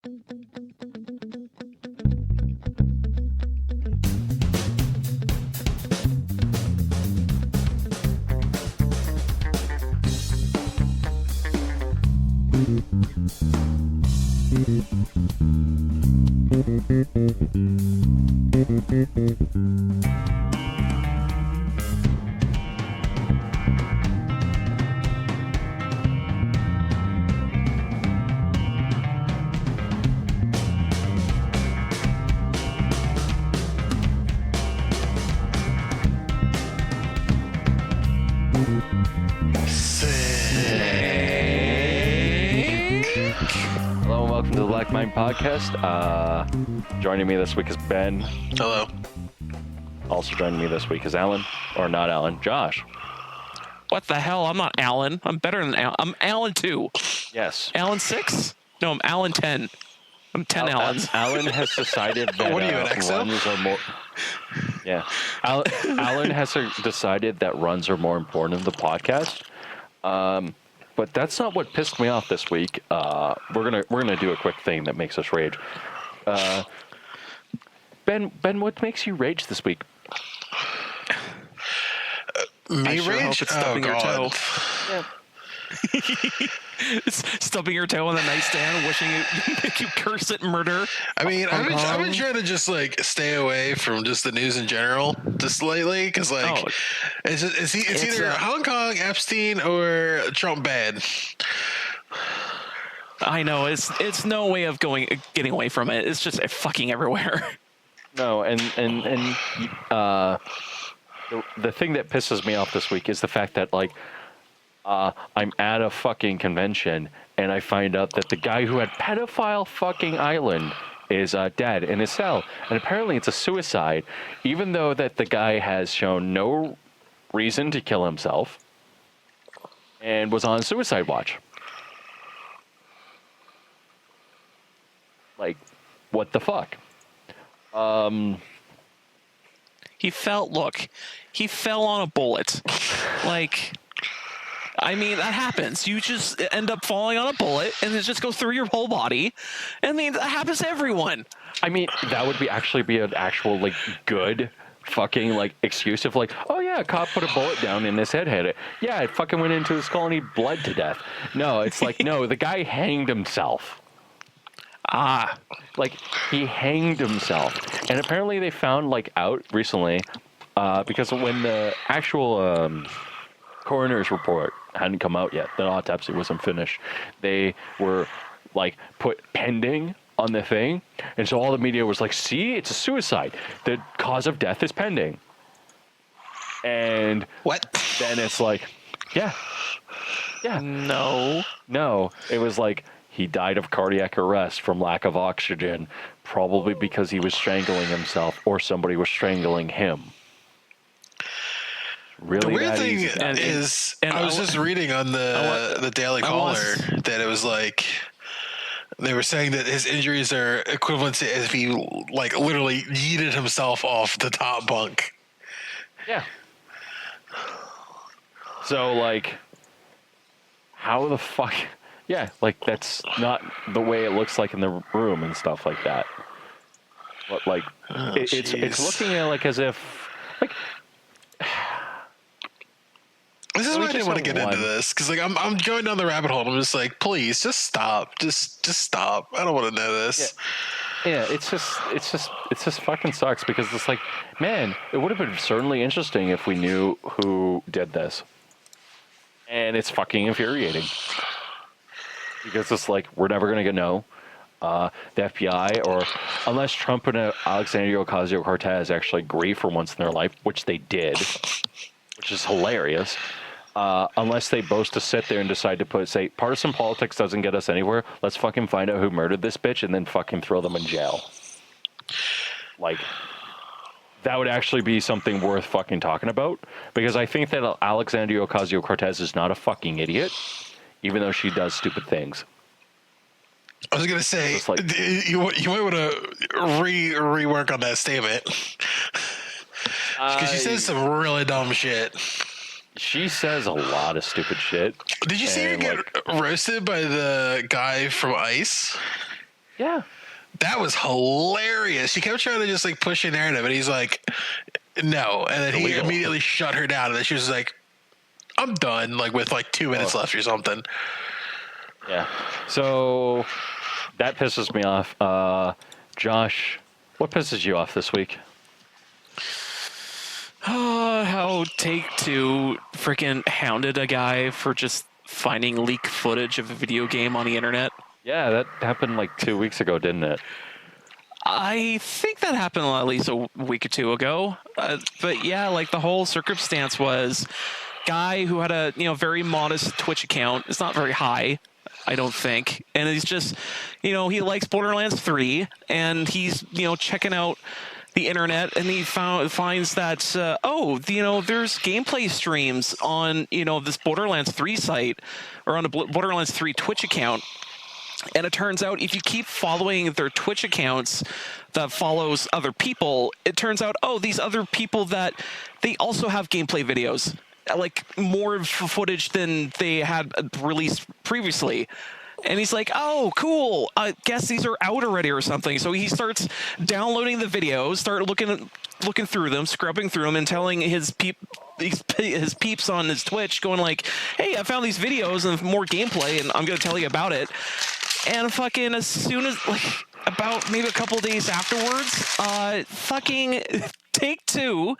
Hello and welcome to the Black Mind Podcast. Joining me this week is Ben. Hello. Also joining me this week is Allan, or not Allan, Josh. What the hell? I'm not Allan. I'm better than Allan. I'm Allan 2. Yes. Allan 6? No, I'm Allan 10. I'm 10 Allans. Allan has decided that What are you, an XO? runs are more... Yeah. Allan has decided that runs are more important than the podcast. But that's not what pissed me off this week. We're gonna do a quick thing that makes us rage. Ben, what makes you rage this week? Me I sure rage? hope it's stubbing your toe. Yeah. It's stubbing your toe on the nightstand, wishing it make you curse it murder. I mean, I've been trying to just like stay away from just the news in general just lately because it's either Hong Kong, Epstein, or Trump bad. I know it's no way of getting away from it. It's just fucking everywhere. No, and the thing that pisses me off this week is the fact that I'm at a fucking convention and I find out that the guy who had pedophile fucking Island is dead in his cell, and apparently it's a suicide, even though that the guy has shown no reason to kill himself and was on suicide watch. Like, what the fuck? He fell on a bullet. I mean, that happens. You just end up falling on a bullet and it just goes through your whole body. I mean, that happens to everyone. I mean, that would be an actual good fucking excuse of oh yeah, a cop put a bullet down and his head hit it. Yeah, it fucking went into his skull and he bled to death. No, it's no, the guy hanged himself. He hanged himself. And apparently they found out recently, because when the actual coroner's report hadn't come out yet, the autopsy wasn't finished, they were put pending on the thing, and so all the media was see, it's a suicide, the cause of death is pending. And what? Then it's yeah, no, it was he died of cardiac arrest from lack of oxygen, probably because he was strangling himself or somebody was strangling him. Really, the weird thing is, I was just reading on the Daily Caller that it was they were saying that his injuries are equivalent to as if he literally yeeted himself off the top bunk. Yeah. So how the fuck? Yeah, that's not the way it looks in the room and stuff like that. But it's looking at as if This is why I didn't want to get into this because I'm going down the rabbit hole. And I'm just please, just stop, just stop. I don't want to know this. Yeah, it's just fucking sucks because it's man, it would have been certainly interesting if we knew who did this, and it's fucking infuriating because it's we're never gonna know. The FBI, or unless Trump and Alexandria Ocasio-Cortez actually agree for once in their life, which they did, which is hilarious. Unless they both just sit there and decide to say partisan politics doesn't get us anywhere, let's fucking find out who murdered this bitch and then fucking throw them in jail. That would actually be something worth fucking talking about, because I think that Alexandria Ocasio-Cortez is not a fucking idiot, even though she does stupid things. I was gonna say you might want to rework on that statement because she says some really dumb shit. She says a lot of stupid shit. Did you see her get roasted by the guy from ICE? Yeah. That was hilarious. She kept trying to just like push a narrative, and he's like, no. And then he immediately shut her down, and then she was like, I'm done, like with like 2 minutes left or something. Yeah. So that pisses me off. Josh, what pisses you off this week? How Take-Two freaking hounded a guy for just finding leaked footage of a video game on the internet. Yeah, that happened like 2 weeks ago, didn't it? I think that happened at least a week or two ago. But yeah, like the whole circumstance was guy who had a very modest Twitch account. It's not very high, I don't think. And he's just, he likes Borderlands 3, and he's, checking out the internet, and he finds that, there's gameplay streams on, this Borderlands 3 site, or on a Borderlands 3 Twitch account. And it turns out if you keep following their Twitch accounts that follows other people, it turns out, these other people that they also have gameplay videos, like more footage than they had released previously. And he's like, oh, cool. I guess these are out already or something. So he starts downloading the videos, start looking through them, scrubbing through them, and telling his peeps on his Twitch, going like, hey, I found these videos and more gameplay, and I'm going to tell you about it. And fucking as soon as, like, about maybe a couple days afterwards, fucking Take-Two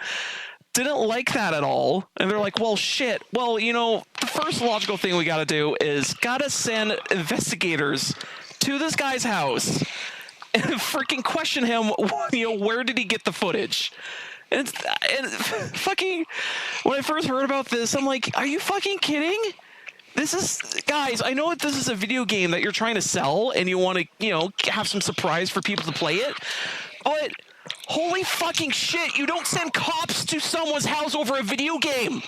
didn't like that at all. And they're like, well, shit. Well, the first logical thing we got to do is got to send investigators to this guy's house and freaking question him, where did he get the footage? And fucking, when I first heard about this, I'm like, are you fucking kidding? This is, guys, I know that this is a video game that you're trying to sell and you want to, have some surprise for people to play it, but holy fucking shit, you don't send cops to someone's house over a video game.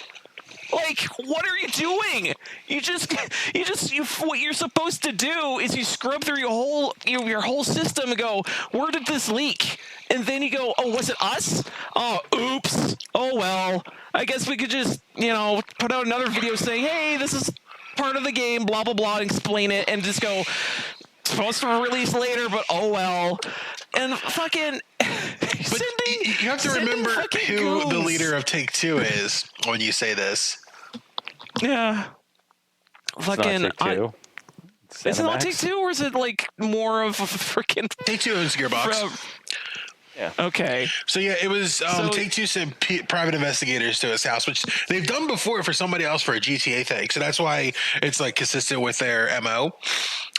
Like, what are you doing? What you're supposed to do is you scrub through your whole system and go, where did this leak? And then you go, oh, was it us? Oh, oops. Oh, well, I guess we could just, put out another video saying, hey, this is part of the game, blah, blah, blah, and explain it, and just go, supposed to release later, but oh, well. And fucking... But you have to remember who the leader of Take-Two is when you say this. Yeah. Fucking... Is it not Take-Two, or is it like more of a freaking... Take-Two owns Gearbox. Yeah. Okay. So yeah, it was Take-Two sent private investigators to his house, which they've done before for somebody else for a GTA thing. So that's why it's like consistent with their MO.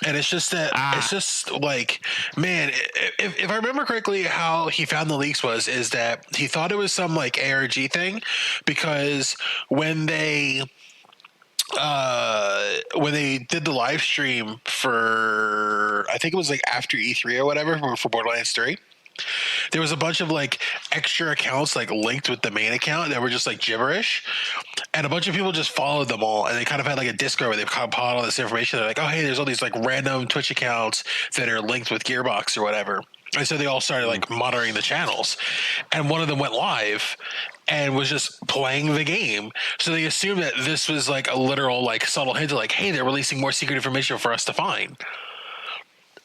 And it's just that it's just like, man, if I remember correctly, how he found the leaks is that he thought it was some like ARG thing, because when they did the live stream for, I think it was like after E3 or whatever for Borderlands 3. There was a bunch of like extra accounts like linked with the main account that were just like gibberish, and a bunch of people just followed them all, and they kind of had like a Discord where they compiled all this information. They're like, oh, hey, there's all these like random Twitch accounts that are linked with Gearbox or whatever. And so they all started like monitoring the channels, and one of them went live and was just playing the game. So they assumed that this was like a literal like subtle hint of like, hey, they're releasing more secret information for us to find.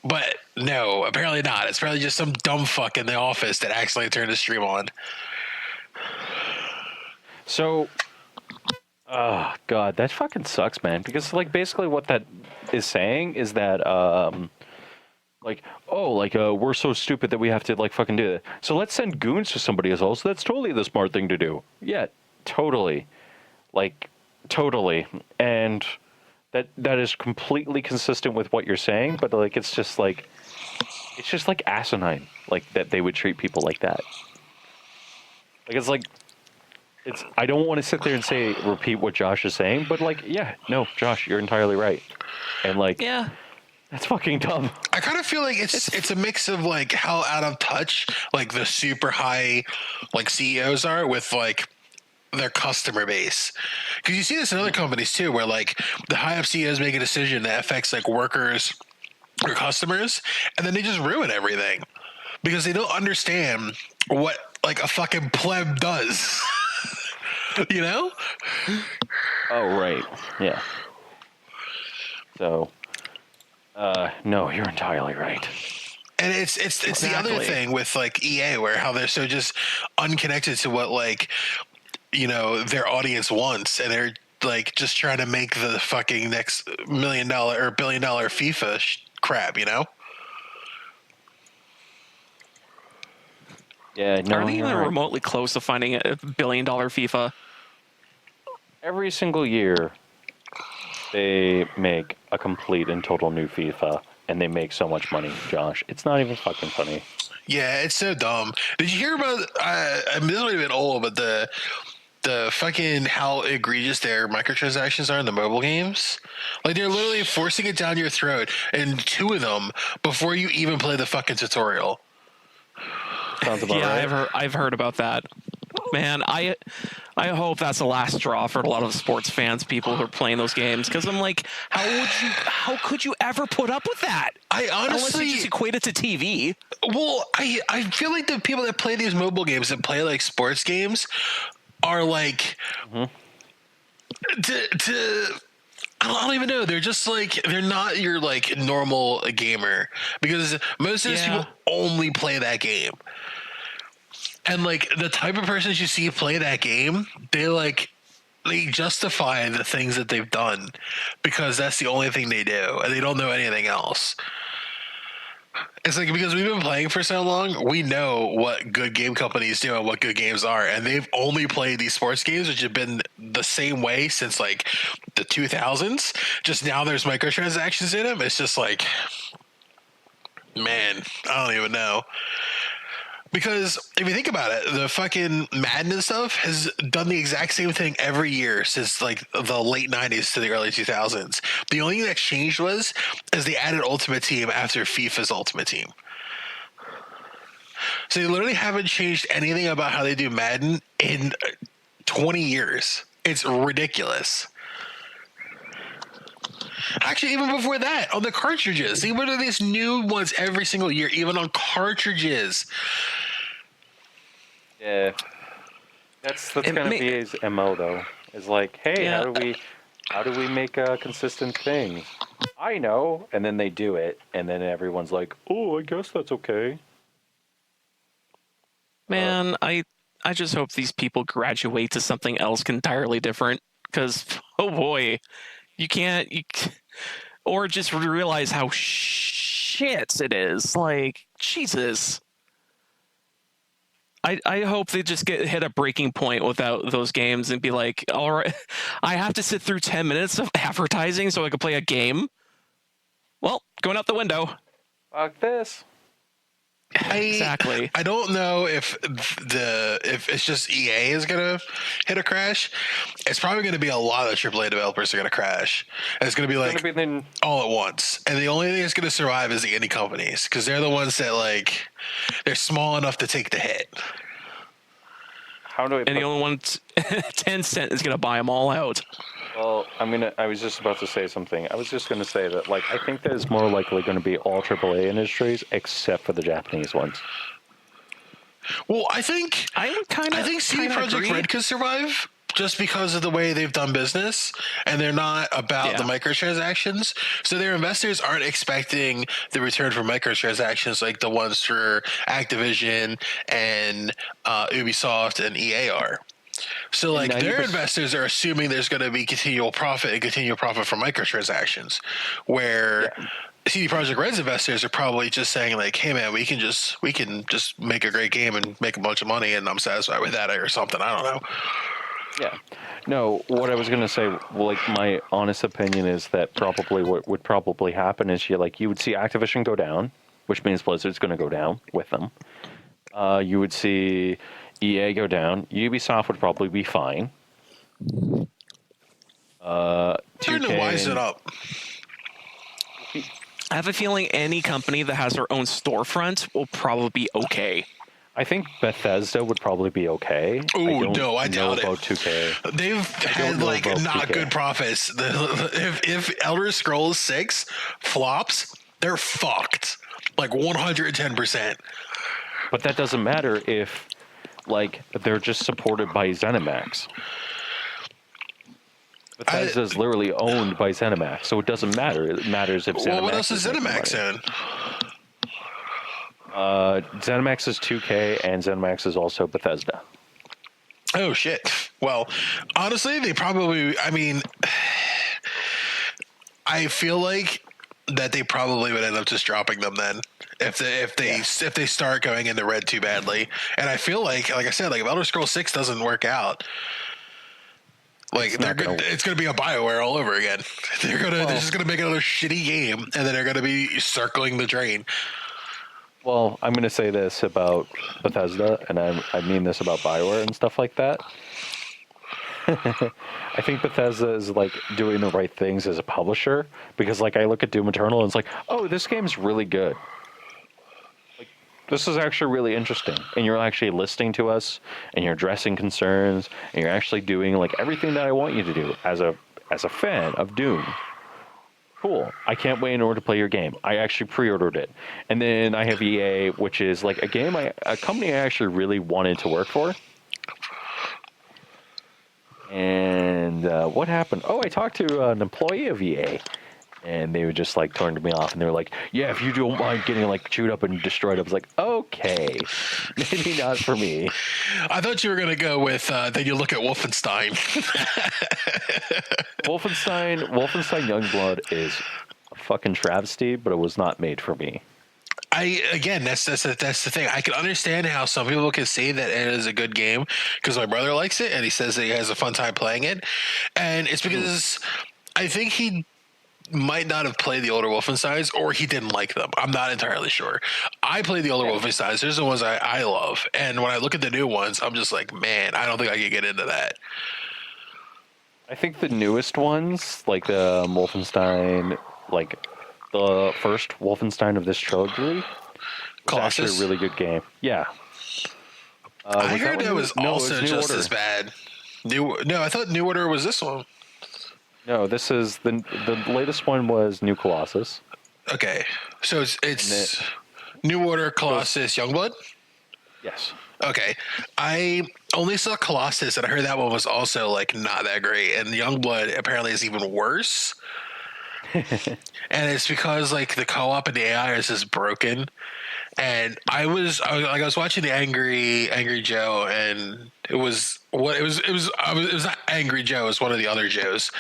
But no, apparently not. It's probably just some dumb fuck in the office that accidentally turned the stream on. So, oh god, that fucking sucks, man. Because like basically what that is saying is that we're so stupid that we have to like fucking do it. So let's send goons to somebody else. So that's totally the smart thing to do. Yeah, totally. Like totally. And that is completely consistent with what you're saying, but like it's just like asinine, like that they would treat people like that. Like it's I don't want to sit there and repeat what Josh is saying, but like, yeah, no, Josh, you're entirely right. And like, yeah, that's fucking dumb. I kind of feel like it's a mix of like how out of touch like the super high like CEOs are with like their customer base, because you see this in other companies too, where like the high up CEOs make a decision that affects like workers or customers, and then they just ruin everything because they don't understand what like a fucking pleb does. You know? Oh right, yeah. So, no, you're entirely right. And it's the other thing with like EA, where how they're so just unconnected to what like their audience wants, and they're like just trying to make the fucking next $1 million or $1 billion FIFA crap, Yeah, no, Are they even right. remotely close to finding a $1 billion FIFA? Every single year, they make a complete and total new FIFA, and they make so much money, Josh. It's not even fucking funny. Yeah, it's so dumb. Did you hear about? I mean, this might have been old, but the fucking how egregious their microtransactions are in the mobile games. Like they're literally forcing it down your throat, and 2 of them before you even play the fucking tutorial. Sounds about right. Yeah, I've heard about that. Man, I hope that's the last straw for a lot of sports fans, people who are playing those games, because I'm like, how could you ever put up with that? I honestly unless you just equate it to TV. Well, I feel like the people that play these mobile games that play like sports games are like I don't even know. They're just like they're not your like normal gamer, because most of those people only play that game. And like the type of persons you see play that game, they justify the things that they've done because that's the only thing they do, and they don't know anything else. It's like because we've been playing for so long, we know what good game companies do and what good games are, and they've only played these sports games, which have been the same way since like the 2000s. Just now there's microtransactions in them. It's just like, man, I don't even know. Because if you think about it, the fucking Madden and stuff has done the exact same thing every year since like the late 90s to the early 2000s. The only thing that changed is they added Ultimate Team after FIFA's Ultimate Team. So they literally haven't changed anything about how they do Madden in 20 years. It's ridiculous. Actually, even before that, on the cartridges, they were these new ones every single year, even on cartridges. Yeah, that's kind of BA's MO though. Is like, hey, how do we make a consistent thing? I know, and then they do it, and then everyone's like, oh, I guess that's okay. Man, I just hope these people graduate to something else entirely different, because oh boy, or just realize how shit it is. Like, Jesus. I hope they just hit a breaking point without those games and be like, all right, I have to sit through 10 minutes of advertising so I can play a game. Well, going out the window. Fuck this. Exactly. I don't know if it's just EA is gonna hit a crash. It's probably gonna be a lot of AAA developers are gonna crash, and it's gonna be like all at once. And the only thing that's gonna survive is the indie companies, because they're the ones that like they're small enough to take the hit. And the only one, Tencent is gonna buy them all out. Well, I was just about to say something. I was just going to say that, like, I think that it's more likely going to be all AAA industries except for the Japanese ones. Well, I think CD Projekt Red could survive just because of the way they've done business, and they're not about the microtransactions. So their investors aren't expecting the return from microtransactions like the ones for Activision and Ubisoft and EA are. So, like, their investors are assuming there's going to be continual profit from microtransactions, where CD Projekt Red's investors are probably just saying, like, hey, man, we can just make a great game and make a bunch of money, and I'm satisfied with that or something. I don't know. Yeah. No, what I was going to say, like, my honest opinion is that probably what would probably happen is you would see Activision go down, which means Blizzard's going to go down with them. You would see EA go down. Ubisoft would probably be fine. Trying to wise it up. I have a feeling any company that has their own storefront will probably be okay. I think Bethesda would probably be okay. Oh, no, I doubt it. About 2K. They've had like not 2K. Good profits. If Elder Scrolls 6 flops, they're fucked. Like 110%. But that doesn't matter if, like, they're just supported by ZeniMax. Bethesda is literally owned by ZeniMax, so it doesn't matter. It matters if ZeniMax. Well, what else is ZeniMax in? ZeniMax is 2K, and ZeniMax is also Bethesda. Oh shit. Well, honestly, they probably. I mean, I feel like that they probably would end up just dropping them then if they start going into red too badly. And I feel like I said, like if Elder Scrolls 6 doesn't work out, like it's gonna be a BioWare all over again. They're just gonna make another shitty game, and then they're gonna be circling the drain. Well, I'm gonna say this about Bethesda, and I mean this about BioWare and stuff like that. I think Bethesda is like doing the right things as a publisher, because like I look at Doom Eternal and it's like, oh, this game's really good. Like this is actually really interesting, and you're actually listening to us, and you're addressing concerns, and you're actually doing like everything that I want you to do as a fan of Doom. Cool. I can't wait in order to play your game. I actually pre-ordered it. And then I have EA, which is like a company I actually really wanted to work for. And what happened? Oh, I talked to an employee of EA, and they would just like turned me off, and they were like, "Yeah, if you don't mind getting like chewed up and destroyed," I was like, "Okay, maybe not for me." I thought you were gonna go with then you look at Wolfenstein. Wolfenstein Youngblood is a fucking travesty, but it was not made for me. That's the thing. I can understand how some people can say that it is a good game because my brother likes it and he says that he has a fun time playing it, and it's because I think he might not have played the older Wolfensteins, or he didn't like them. I'm not entirely sure. I played the older Wolfensteins. There's the ones I love, and when I look at the new ones, I'm just like, man, I don't think I can get into that. I think the newest ones, like the Wolfenstein, like the first Wolfenstein of this trilogy, was actually a really good game. Yeah. I heard that was also just as bad. I thought New Order was this one. No, this is the latest one was New Colossus. Okay, so it's New Order, Colossus, Youngblood. Yes. Okay, I only saw Colossus, and I heard that one was also like not that great, and Youngblood apparently is even worse. And it's because like the co-op and the AI is just broken. And I was watching the Angry Joe, and it was not Angry Joe, it was one of the other Joes.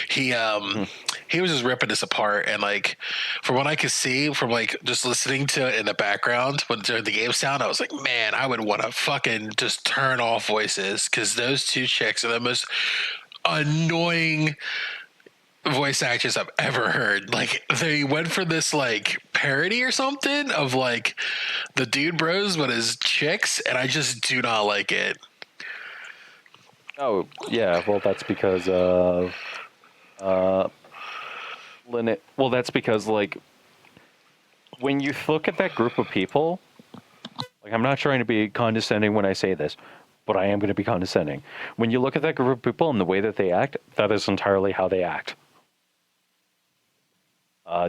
He was just ripping this apart, and like from what I could see from like just listening to it in the background when during the game sound, I was like, man, I would want to fucking just turn off voices, because those two chicks are the most annoying voice actors I've ever heard. Like they went for this like parody or something of like the Dude Bros but as chicks, and I just do not like it. Oh yeah, well that's because of Lynette. Well, that's because like when you look at that group of people, like I'm not trying to be condescending when I say this, but I am going to be condescending. When you look at that group of people and the way that they act, that is entirely how they act.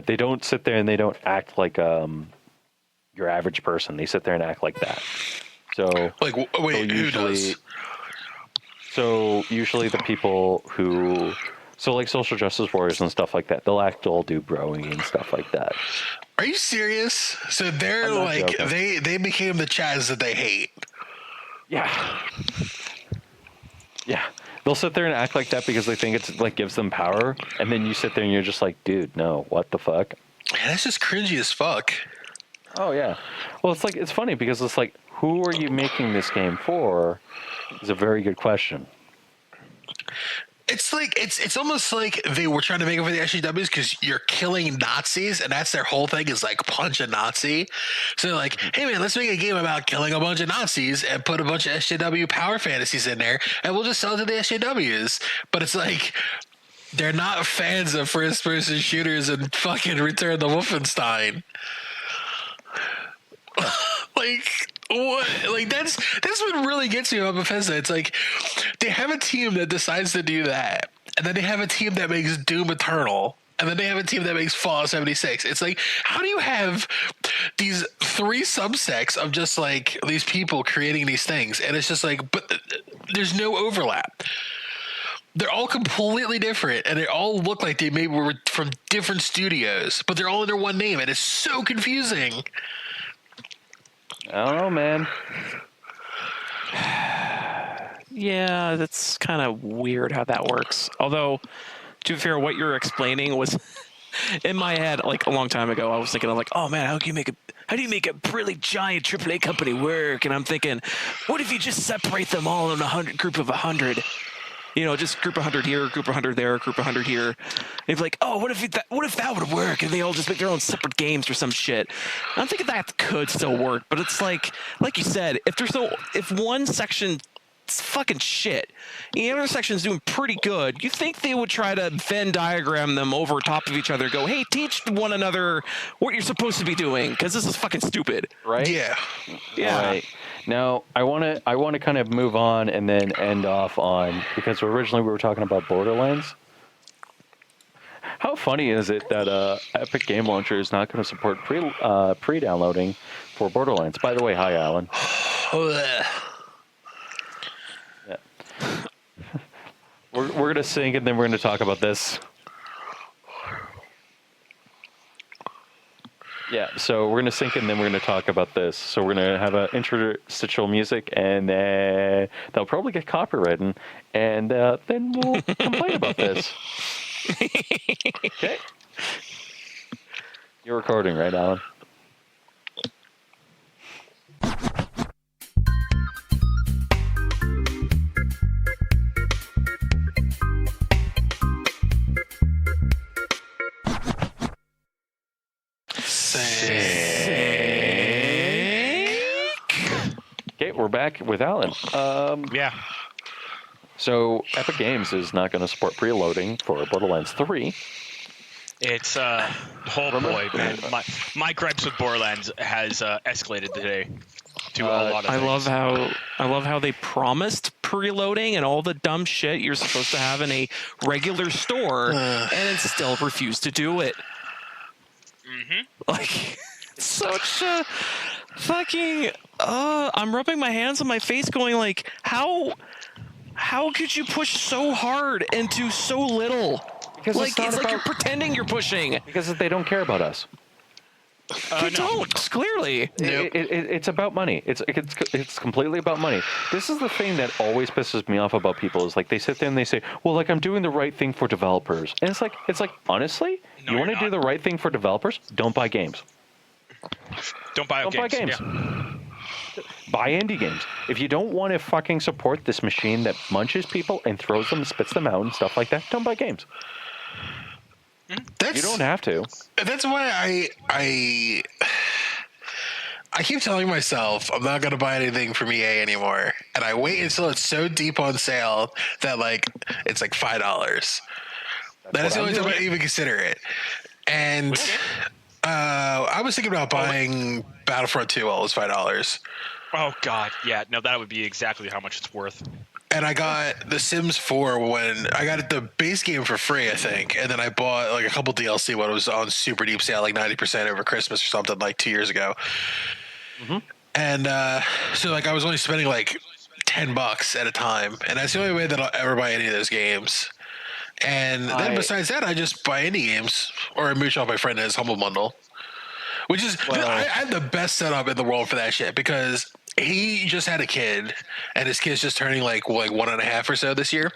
They don't sit there and they don't act like your average person. They sit there and act like that. So, like, wait, who does? So usually the people who, so like social justice warriors and stuff like that, they'll act all do-broing and stuff like that. Are you serious? So they're like, joking. They became the Chaz that they hate. Yeah. Yeah. They'll sit there and act like that because they think it's like gives them power, and then you sit there and you're just like, dude, no, what the fuck? Man, that's just cringy as fuck. Oh yeah. Well, it's like it's funny because it's like, who are you making this game for? Is a very good question. It's like it's almost like they were trying to make it for the SJWs because you're killing Nazis, and that's their whole thing is like punch a Nazi. So they're like, hey man, let's make a game about killing a bunch of Nazis and put a bunch of SJW power fantasies in there, and we'll just sell it to the SJWs. But it's like they're not fans of first person shooters and fucking Return the Wolfenstein. Like what? Like that's what really gets me about Bethesda. It's like they have a team that decides to do that, and then they have a team that makes Doom Eternal, and then they have a team that makes Fallout 76. It's like, how do you have these three subsects of just like these people creating these things, and it's just like, but there's no overlap. They're all completely different, and they all look like they maybe were from different studios, but they're all under one name, and it's so confusing. I don't know, man. Yeah, that's kind of weird how that works. Although, to be fair, what you're explaining was in my head like a long time ago. I was thinking of like, oh man, how do you make a really giant AAA company work? And I'm thinking, what if you just separate them all in a group of 100? You know, just group 100 here, group 100 there, group 100 here. And you're like, oh, what if that would work? And they all just make their own separate games or some shit. And I'm thinking that could still work, but it's like you said, if one section it's fucking shit. The other section's doing pretty good. You think they would try to Venn diagram them over top of each other, go, hey, teach one another what you're supposed to be doing, because this is fucking stupid. Right? Yeah. Yeah. Right. Now, I want to kind of move on and then end off on, because originally we were talking about Borderlands. How funny is it that Epic Game Launcher is not going to support pre-downloading for Borderlands? By the way, hi, Allan. Yeah. We're going to sing and then we're going to talk about this. Yeah, so we're going to sync and then we're going to talk about this. So we're going to have an interstitial music and then they'll probably get copyrighted and then we'll complain about this. Okay. You're recording, right, Allan? Okay, we're back with Allan. Yeah. So Epic Games is not going to support preloading for Borderlands 3. It's oh boy, man. My gripes with Borderlands has escalated today to a lot of things. I love how they promised preloading and all the dumb shit you're supposed to have in a regular store, and then still refused to do it. Mm-hmm. Like, such a fucking. I'm rubbing my hands on my face, going like, how could you push so hard into so little? Because like it's like you're pretending you're pushing. Because they don't care about us. They don't, clearly. Nope. It's about money. It's completely about money. This is the thing that always pisses me off about people is like they sit there and they say, well, like I'm doing the right thing for developers. And it's like honestly, No, you want to you're do the not. right thing for developers? Don't buy games. Don't buy games. Yeah. Buy indie games. If you don't want to fucking support this machine that munches people and throws them, spits them out and stuff like that, don't buy games. You don't have to. That's why I keep telling myself I'm not going to buy anything from EA anymore, and I wait until it's so deep on sale that like it's like $5. That is the only time I even consider it. And I was thinking about buying Battlefront 2 while it was $5. Oh God, yeah. No, that would be exactly how much it's worth. And I got The Sims 4 when I got the base game for free, I think. And then I bought like a couple DLC when it was on super deep sale, like 90% over Christmas or something, like 2 years ago. Mm-hmm. And so like I was only spending like $10 at a time. And that's the only way that I'll ever buy any of those games. And then besides that, I just buy indie games or I mooch off my friend in his Humble Bundle. Which is, I have the best setup in the world for that shit because he just had a kid and his kid's just turning like 1.5 or so this year.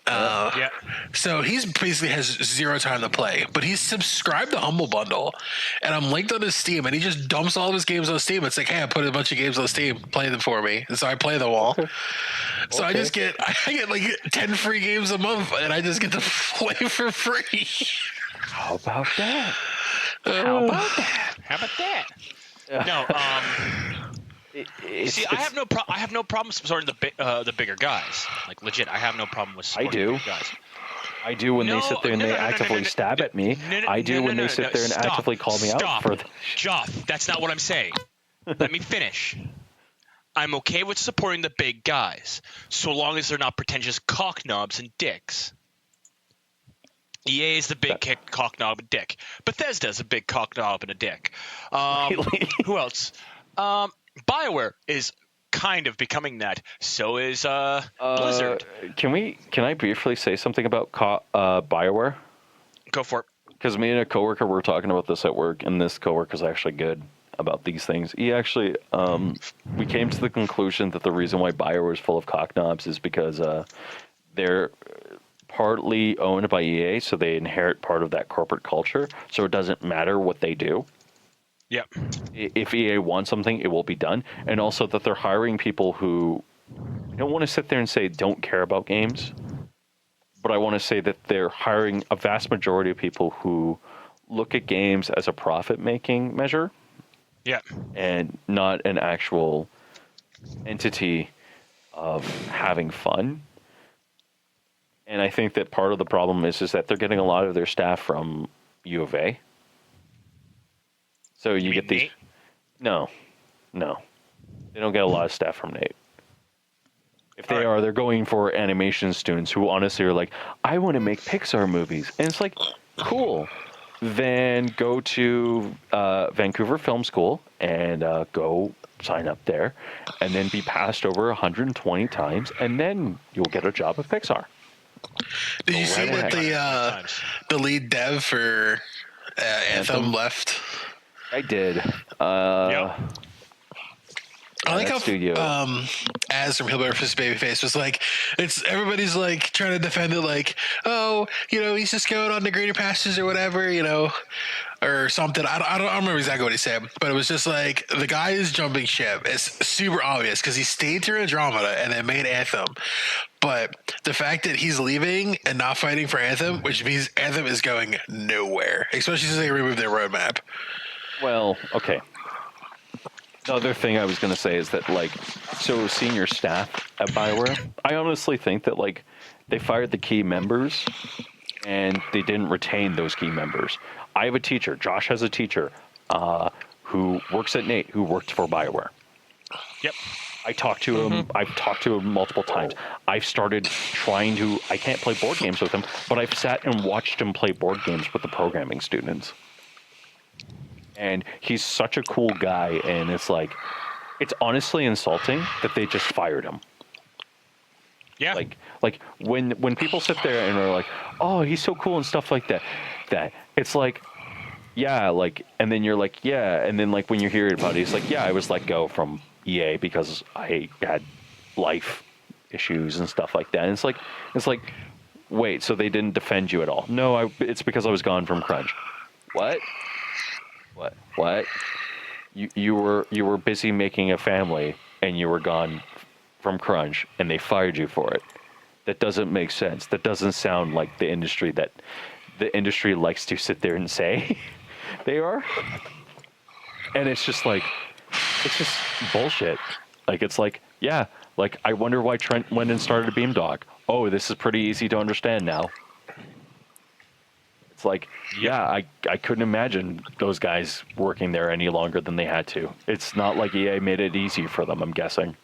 Yeah. So he's basically has zero time to play, but he's subscribed to Humble Bundle and I'm linked on his Steam and he just dumps all of his games on Steam. It's like, hey, I put a bunch of games on Steam, play them for me. And so I play them all. So I get like 10 free games a month and I just get to play for free. How about that? How about that? No, see, I have no problem supporting the bigger guys. Like legit, I have no problem with supporting the bigger guys. I do when they sit there and they actively stab at me. I do when they sit there and actively call me out for. Joff, that's not what I'm saying. Let me finish. I'm okay with supporting the big guys, so long as they're not pretentious cocknobs and dicks. EA is the big cocknob and dick. Bethesda's a big cocknob and a dick. Really? Who else? BioWare is kind of becoming that. So is Blizzard. Can I briefly say something about BioWare? Go for it. Because me and a coworker were talking about this at work, and this coworker's actually good. about these things. He actually, we came to the conclusion that the reason why BioWare is full of cocknobs is because they're partly owned by EA, so they inherit part of that corporate culture. So it doesn't matter what they do. Yep. If EA wants something, it will be done. And also that they're hiring people who, I don't want to sit there and say don't care about games, but I want to say that they're hiring a vast majority of people who look at games as a profit-making measure. Yeah. And not an actual entity of having fun. And I think that part of the problem is that they're getting a lot of their staff from U of A. So you get these. Nate? No. They don't get a lot of staff from Nate. If they are, they're going for animation students who honestly are like, I want to make Pixar movies. And it's like, cool. Then go to Vancouver Film School and go sign up there, and then be passed over 120 times, and then you'll get a job at Pixar. Did you see what the lead dev for Anthem left? I did. I like how studio. Az from Hillbilly vs. Babyface was like, everybody's like trying to defend it, like, oh, he's just going on the greener pastures or whatever, or something. I don't remember exactly what he said, but it was just like the guy is jumping ship. It's super obvious because he stayed through Andromeda and then made Anthem. But the fact that he's leaving and not fighting for Anthem, which means Anthem is going nowhere, especially since they removed their roadmap. Well, okay. The other thing I was going to say is that, so senior staff at BioWare, I honestly think that, they fired the key members and they didn't retain those key members. I have a teacher, Josh has a teacher, who works at Nate, who worked for BioWare. Yep. I talked to him. I've talked to him multiple times. I've started I can't play board games with him, but I've sat and watched him play board games with the programming students. And he's such a cool guy, and it's honestly insulting that they just fired him. Yeah. Like when people sit there and are like, "Oh, he's so cool" and stuff like that, it's like, yeah, and then you're like, yeah, and then when you hear about it, it's like, yeah, I was let go from EA because I had life issues and stuff like that. And it's like, wait, so they didn't defend you at all? No, it's because I was gone from Crunch. What? You were busy making a family and you were gone from Crunch and they fired you for it. That doesn't make sense. That doesn't sound like the industry that the industry likes to sit there and say they are. And it's just bullshit. I wonder why Trent went and started a Beamdog. Oh, this is pretty easy to understand now. It's I couldn't imagine those guys working there any longer than they had to. It's not like EA made it easy for them, I'm guessing.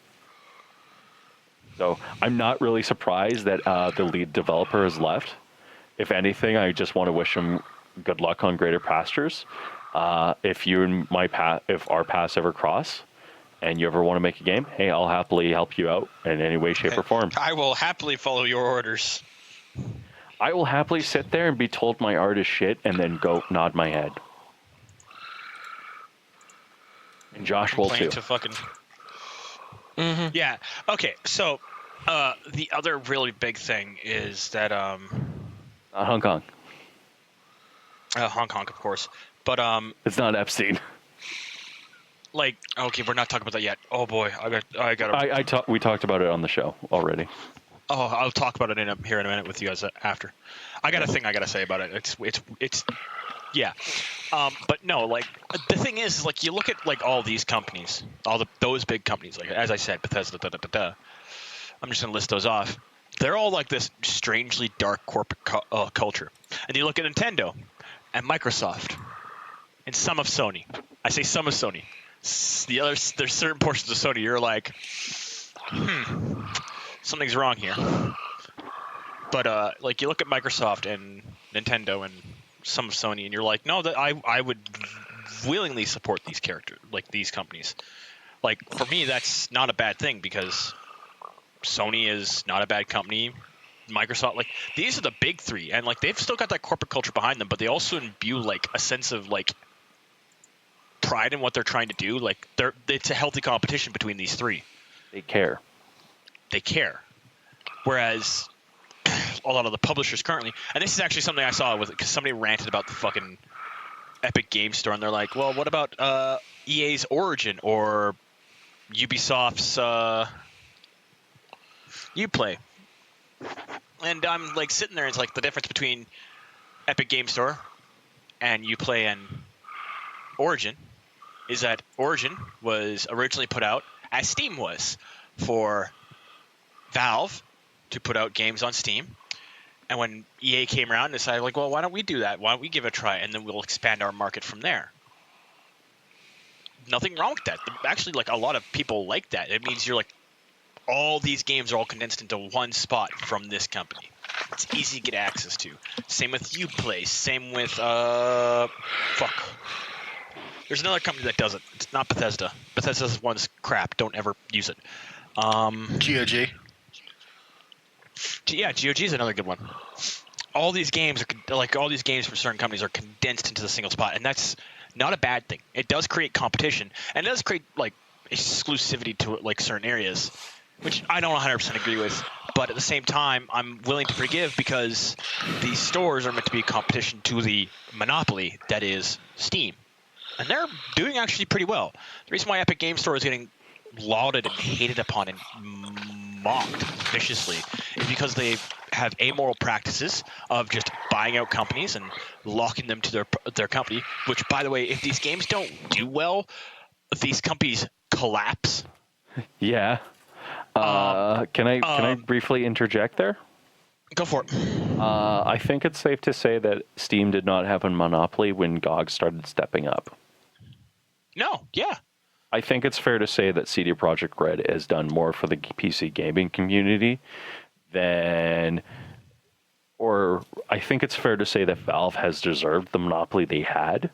So I'm not really surprised that the lead developer has left. If anything, I just want to wish him good luck on Greater Pastures. If our paths ever cross and you ever want to make a game, hey, I'll happily help you out in any way, shape, or form. I will happily follow your orders. I will happily sit there and be told my art is shit and then go nod my head. And Josh will too. Yeah. Okay. So the other really big thing is that Hong Kong. Hong Kong, of course, but it's not Epstein. Okay, we're not talking about that yet. Oh boy, I got. We talked about it on the show already. Oh, I'll talk about it here in a minute with you guys after. I got a thing I got to say about it. It's yeah. But no, the thing is you look at all these companies, those big companies, as I said, Bethesda, I'm just gonna list those off. They're all this strangely dark corporate culture. And you look at Nintendo and Microsoft and some of Sony. I say some of Sony. There's certain portions of Sony you're like, something's wrong here. But you look at Microsoft and Nintendo and some of Sony, and you're like, no, that I would willingly support these characters, these companies. For me, that's not a bad thing because Sony is not a bad company. Microsoft, these are the big three, and they've still got that corporate culture behind them, but they also imbue a sense of pride in what they're trying to do. Like it's a healthy competition between these three. They care. They care. Whereas a lot of the publishers currently, and this is actually something I saw with because somebody ranted about the fucking Epic Game Store, and they're like, well, what about EA's Origin or Ubisoft's Uplay? And I'm like sitting there, and it's like the difference between Epic Game Store and Uplay and Origin is that Origin was originally put out as Steam was for Valve to put out games on Steam. And when EA came around and decided, like, well, why don't we do that? Why don't we give it a try? And then we'll expand our market from there. Nothing wrong with that. Actually, like, a lot of people like that. It means you're like, all these games are all condensed into one spot from this company. It's easy to get access to. Same with Uplay. Same with, There's another company that does it. It's not Bethesda. Bethesda's one's crap. Don't ever use it. GOG. Yeah, GOG is another good one. All these games for certain companies are condensed into the single spot, and that's not a bad thing. It does create competition, and it does create like exclusivity to like certain areas, which I don't 100% agree with. But at the same time, I'm willing to forgive because these stores are meant to be a competition to the monopoly that is Steam, and they're doing actually pretty well. The reason why Epic Game Store is getting lauded and hated upon and mocked viciously is because they have amoral practices of just buying out companies and locking them to their company, which, by the way, if these games don't do well, these companies collapse. Yeah. Can I briefly interject there? Go for it. I think it's safe to say that Steam did not have a monopoly when GOG started stepping up. No, yeah. I think it's fair to say that CD Projekt Red has done more for the PC gaming community or I think it's fair to say that Valve has deserved the monopoly they had.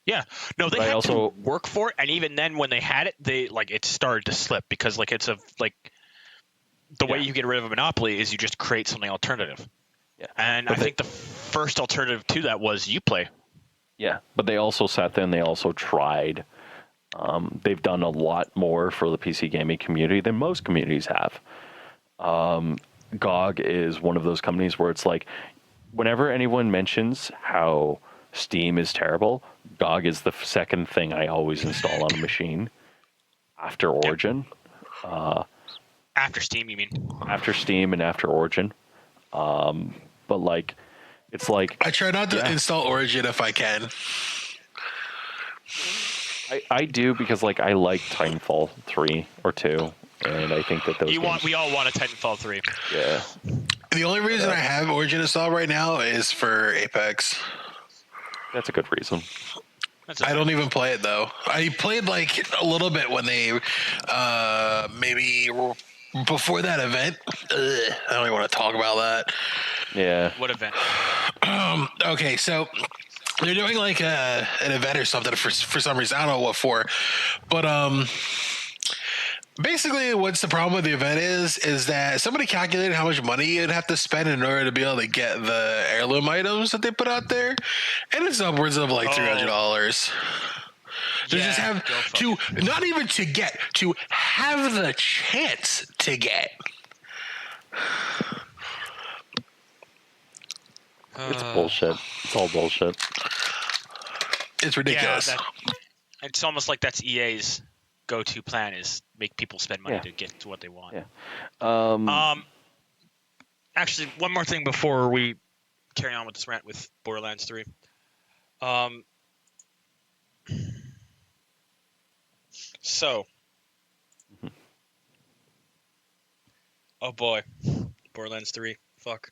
Yeah, no, they had to work for it, and even then, when they had it, it started to slip because it's the way you get rid of a monopoly is you just create something alternative. Yeah, and I think the first alternative to that was Uplay. Yeah, but they also sat there and they also tried. They've done a lot more for the PC gaming community than most communities have. GOG is one of those companies where it's like, whenever anyone mentions how Steam is terrible, GOG is the second thing I always install on a machine after Origin. After Steam, you mean? After Steam and after Origin. But like, it's like... I try not to install Origin if I can. I do because like I like Titanfall 3 or 2, and I think that we all want a Titanfall 3. Yeah. The only reason I have Origin installed right now is for Apex. That's a good reason. I don't even play it though. I played like a little bit when they maybe before that event. I don't even want to talk about that. Yeah. What event? Okay, so they're doing like an event or something for some reason. I don't know what for, but basically what's the problem with the event is that somebody calculated how much money you'd have to spend in order to be able to get the heirloom items that they put out there, and it's upwards of like $300. To just have to not even to get to have the chance to get. It's bullshit. It's all bullshit. It's ridiculous. Yeah, it's almost like that's EA's go-to plan is make people spend money to get to what they want. Yeah. Actually, one more thing before we carry on with this rant with Borderlands 3. So, oh boy, Borderlands 3. Fuck.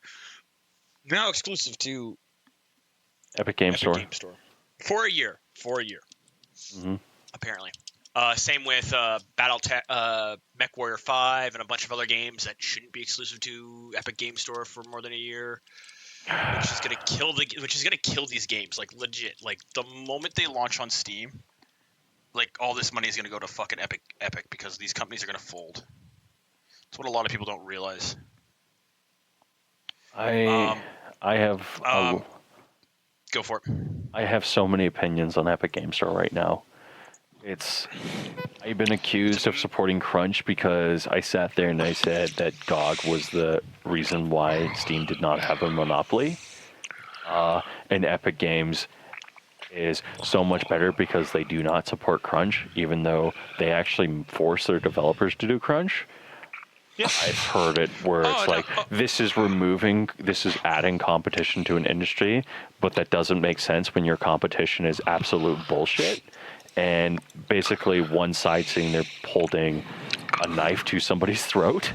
Now exclusive to Epic Game Store. For a year. Mm-hmm. Apparently. Same with MechWarrior 5 and a bunch of other games that shouldn't be exclusive to Epic Game Store for more than a year, which is gonna kill these games, like legit. Like the moment they launch on Steam, like all this money is gonna go to fucking Epic because these companies are gonna fold. That's what a lot of people don't realize. I have. Go for it. I have so many opinions on Epic Game Store right now. I've been accused of supporting crunch because I sat there and I said that GOG was the reason why Steam did not have a monopoly. And Epic Games is so much better because they do not support crunch, even though they actually force their developers to do crunch. Yeah. I've heard it where it's this is adding competition to an industry, but that doesn't make sense when your competition is absolute bullshit. And basically one side saying they're holding a knife to somebody's throat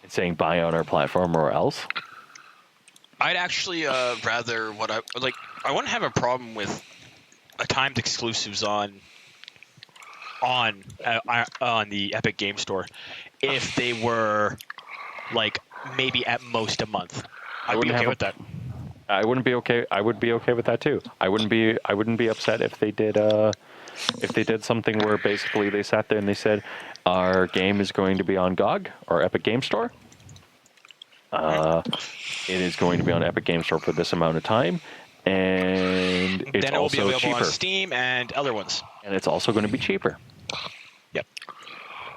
and saying buy on our platform or else. I'd actually rather I wouldn't have a problem with a timed exclusives on the Epic Game Store if they were like maybe at most a month. I'd be okay with that. I wouldn't be okay. I would be okay with that too. I wouldn't be upset if they did something where basically they sat there and they said our game is going to be on GOG or Epic Game Store. It is going to be on Epic Game Store for this amount of time, and it's then it will also be available cheaper on Steam and other ones. And it's also going to be cheaper. Yep.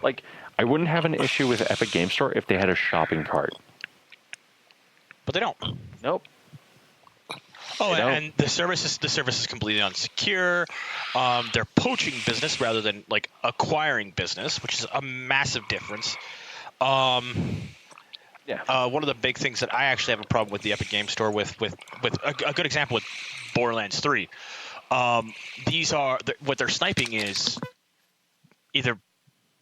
Like, I wouldn't have an issue with Epic Game Store if they had a shopping cart. But they don't. Nope. Oh, and the service is completely unsecure. They're poaching business rather than like acquiring business, which is a massive difference. Yeah. One of the big things that I actually have a problem with the Epic Game Store with a good example with Borderlands 3. These are what they're sniping is either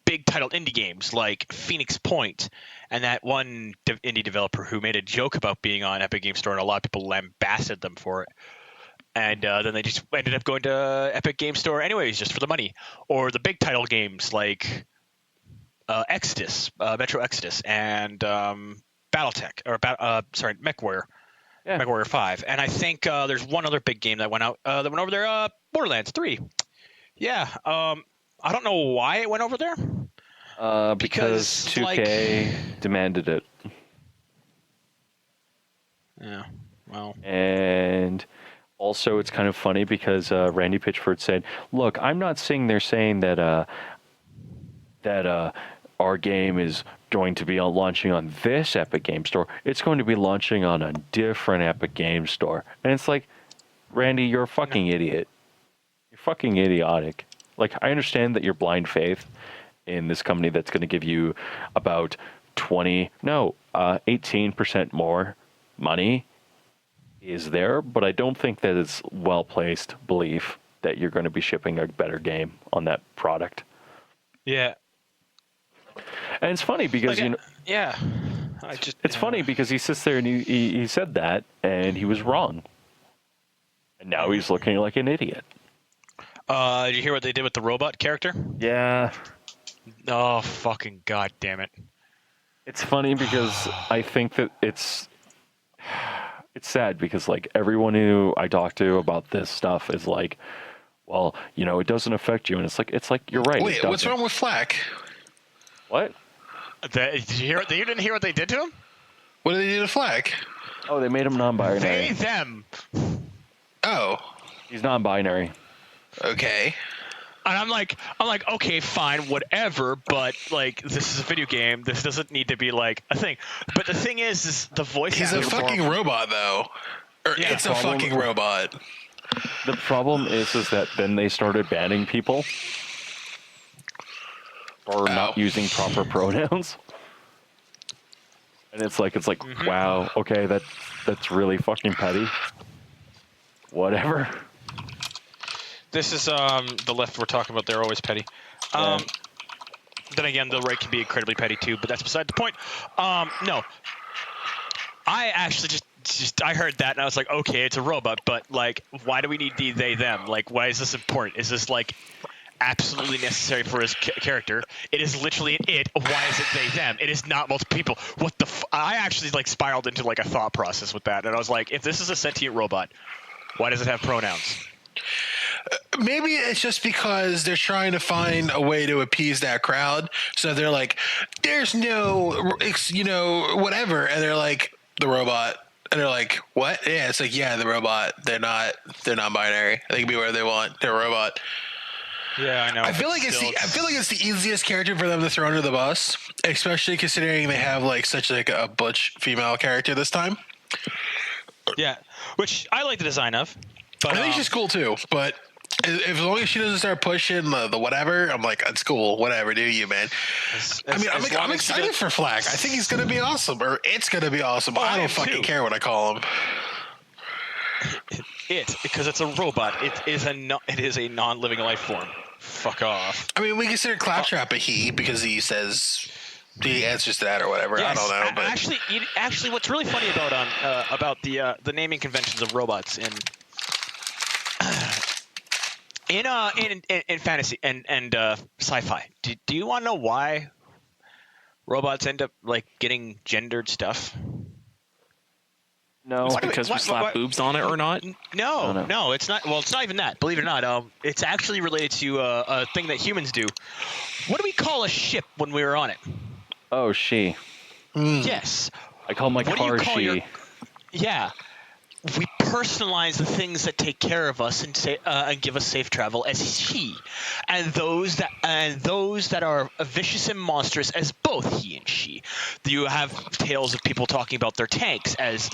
big title indie games like Phoenix Point and that one indie developer who made a joke about being on Epic Game Store and a lot of people lambasted them for it. And then they just ended up going to Epic Game Store anyways just for the money. Or the big title games like Exodus, Metro Exodus, and BattleTech, or MechWarrior. Yeah. MechWarrior 5. And I think there's one other big game that went out that went over there, Borderlands 3. Yeah. I don't know why it went over there. Because 2K demanded it. Yeah. Well. And also, it's kind of funny because Randy Pitchford said, "Look, I'm not saying they're saying that our game is going to be launching on this Epic Game Store. It's going to be launching on a different Epic Game Store." And it's like, Randy, you're a fucking idiot. You're fucking idiotic. Like, I understand that you're blind faith in this company that's going to give you about 18% more money is there, but I don't think that it's well-placed belief that you're going to be shipping a better game on that product. Yeah. And it's funny because, yeah. It's funny because he sits there and he said that and he was wrong. And now he's looking like an idiot. Did you hear what they did with the robot character? Yeah. Oh, fucking god damn it. It's funny because I think that it's sad because, like, everyone who I talk to about this stuff is like, well, it doesn't affect you. And it's like you're right. Wait, what's wrong with Flack? What? Did you hear? You didn't hear what they did to him? What did they do to Flack? Oh, they made him non-binary. They, them. Oh. He's non-binary. Okay. And I'm like, okay, fine, whatever, but like, this is a video game. This doesn't need to be like a thing. But the thing is the voice. He's a fucking robot, though. Or yeah, it's a fucking robot. The problem is that then they started banning people for not using proper pronouns. And it's like, wow, okay, that's really fucking petty. Whatever. This is the left we're talking about. They're always petty. Then again, the right can be incredibly petty too, but that's beside the point. No, I actually just I heard that and I was like, okay, it's a robot, but like, why do we need the they them? Like, why is this important? Is this like absolutely necessary for his character? It is literally an it. Why is it they them? It is not multiple people. What the? I actually like spiraled into like a thought process with that, and I was like, if this is a sentient robot, why does it have pronouns? Maybe it's just because they're trying to find a way to appease that crowd. So they're like, there's no, whatever. And they're like, the robot. And they're like, what? Yeah, it's like, yeah, the robot. They're non-binary. They can be whatever they want. They're a robot. Yeah, I know. I feel like it's the easiest character for them to throw under the bus, especially considering they have like such like a butch female character this time. Yeah, which I like the design of. But I think she's cool too, but as long as she doesn't start pushing the whatever, I'm like, it's cool. Whatever, do you, man? I'm excited for Flack. I think he's gonna be awesome, or it's gonna be awesome. I don't fucking care what I call him. Because it's a robot. It is a non-living life form. Fuck off. I mean, we consider Claptrap a he because he says he answers to that or whatever. Yes, I don't know. But actually, what's really funny about the naming conventions of robots in fantasy and sci-fi. Do you want to know why robots end up like getting gendered stuff? No, Is it because we slap boobs on it or not? No, it's not. Well, it's not even that. Believe it or not, it's actually related to a thing that humans do. What do we call a ship when we were on it? Oh, she. Yes. I call my car she. Yeah. We personalize the things that take care of us and give us safe travel as he, and those that are vicious and monstrous as both he and she. You have tales of people talking about their tanks as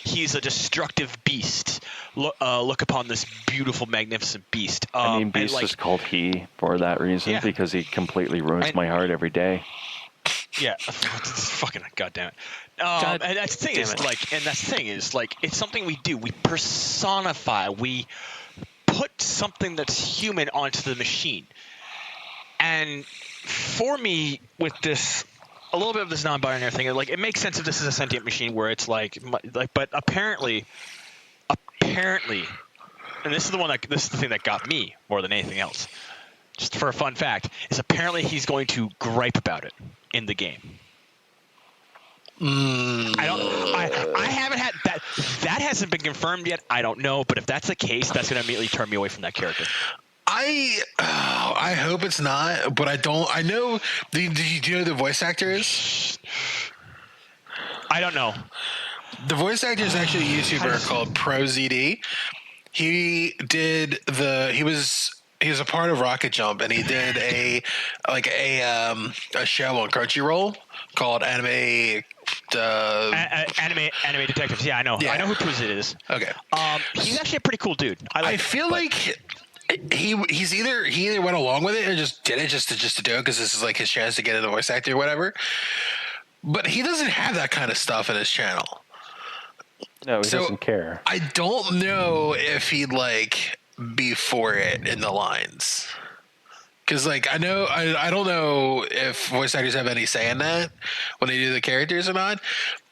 he's a destructive beast. Look upon this beautiful, magnificent beast. Beast is called he for that reason because he completely ruins my heart every day. Yeah, fucking goddamn it. And that's the thing is it's something we do. We personify. We put something that's human onto the machine. And for me, with this, a little bit of this non-binary thing, like it makes sense if this is a sentient machine where it's like, but apparently, and this is the thing that got me more than anything else. Just for a fun fact, is apparently he's going to gripe about it in the game. I haven't had that. That hasn't been confirmed yet. I don't know, but if that's the case, that's going to immediately turn me away from that character. I hope it's not, but I don't. I know. Do you know who the voice actor is? I don't know. The voice actor is actually a YouTuber called ProZD. He was a part of Rocket Jump, and he did a show on Crunchyroll called Anime Detectives. Yeah, I know. Yeah. I know who Pruz is. Okay. He's actually a pretty cool dude. I feel like he either went along with it or just did it just to do it because this is like his chance to get into voice acting or whatever. But he doesn't have that kind of stuff in his channel. No, he doesn't care. I don't know if he'd like be for it in the lines. Because I don't know if voice actors have any say in that when they do the characters or not.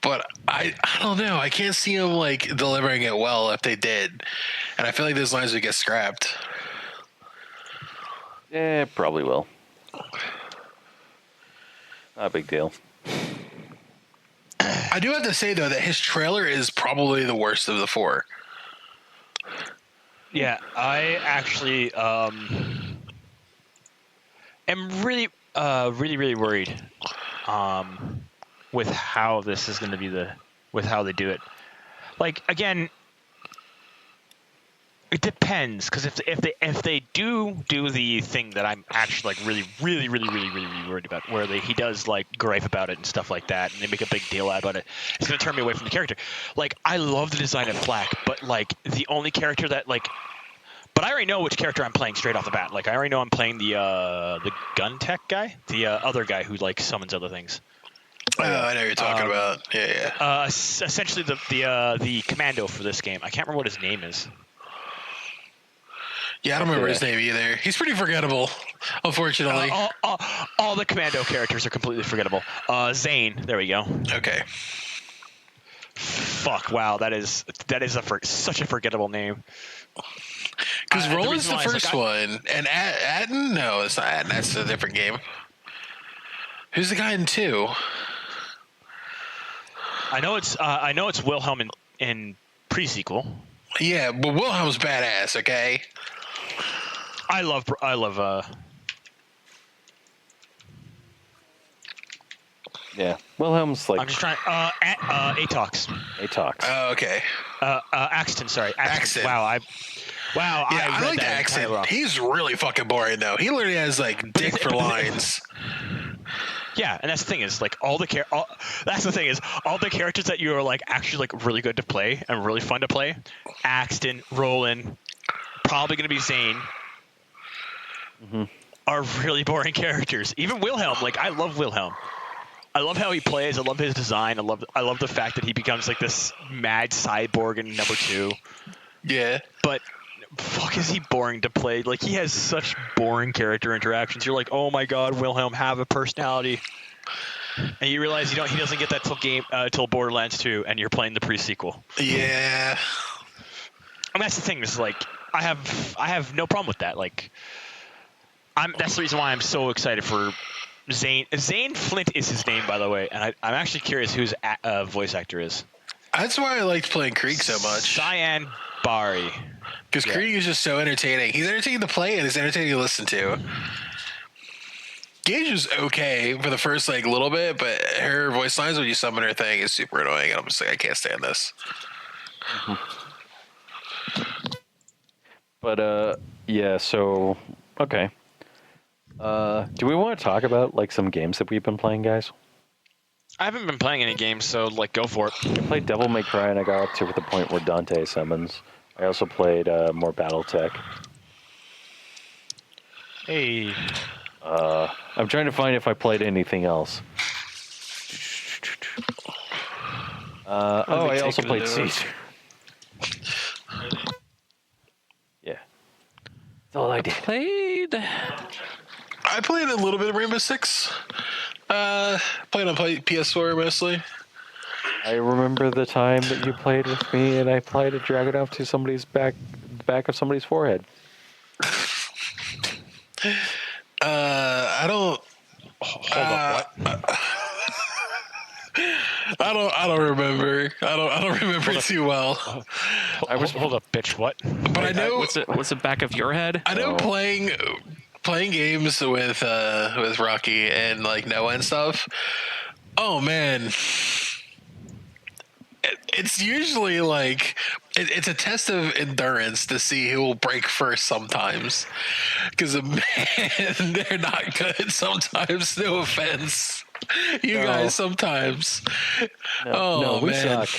But I don't know. I can't see them like delivering it well if they did. And I feel like those lines would get scrapped. Yeah, probably will. Not a big deal. I do have to say though that his trailer is probably the worst of the four. Yeah, I actually am really worried with how this is going to be with how they do it. Like again, it depends because if they do the thing that I'm actually like really worried about, where he does like gripe about it and stuff like that, and they make a big deal about it, it's going to turn me away from the character. Like I love the design of Flack, but like the only character that like. But I already know which character I'm playing straight off the bat. Like I already know I'm playing the gun tech guy, the other guy who like summons other things. I know what you're talking about. Yeah. Essentially the commando for this game. I can't remember what his name is. Yeah, I don't remember his name either. He's pretty forgettable, unfortunately. All the commando characters are completely forgettable. Zane, there we go. Okay. Fuck! Wow, that is such a forgettable name. Because Roland's the first one, and Atten? No, it's not Atten. That's a different game. Who's the guy in 2? I know it's Wilhelm in pre-sequel. Yeah, but Wilhelm's badass. Okay. I love. Yeah, Wilhelm's like I'm just trying. Atox. Atox. Oh, okay. Axton. Sorry, Axton. Axton. Wow. Yeah, I read like that Axton. entirely wrong. He's really fucking boring though. He literally has like dick for lines. Yeah, and that's the thing is like that's the thing is all the characters that you are like actually like really good to play and really fun to play. Axton, Roland, probably gonna be Zane. Are really boring characters. Even Wilhelm, like I love Wilhelm. I love how he plays. I love his design. I love the fact that he becomes like this mad cyborg in number 2. Yeah. But fuck, is he boring to play? Like he has such boring character interactions. You're like, oh my god, Wilhelm, have a personality. And you realize he doesn't get that till Borderlands 2, and you're playing the pre-sequel. Yeah. And that's the thing is like I have no problem with that. Like that's the reason why I'm so excited for Zane. Zane Flint is his name, by the way, and I'm actually curious who his voice actor is. That's why I liked playing Krieg so much. Cyan Bari. Because Krieg is just so entertaining. He's entertaining to play and he's entertaining to listen to. Gage was okay for the first like little bit, but her voice lines when you summon her thing is super annoying, and I'm just like, I can't stand this. But yeah, so okay. Do we want to talk about like some games that we've been playing, guys? I haven't been playing any games, so like go for it. I played Devil May Cry and I got up to the point where Dante summons. I also played more BattleTech. Hey. I'm trying to find if I played anything else. I also played Siege. Yeah. That's all I did. I played a little bit of Rainbow Six. Played on PS4 mostly. I remember the time that you played with me and I applied a dragon off to somebody's back of somebody's forehead. I don't. Hold up, what? I don't remember. I don't remember it too well. Hold up, bitch. What? But I know What's the back of your head? I know playing games with Rocky and like Noah and stuff. Oh man. It's usually like it's a test of endurance to see who will break first sometimes, because man, they're not good sometimes. No offense, you guys. Sometimes, We man. suck.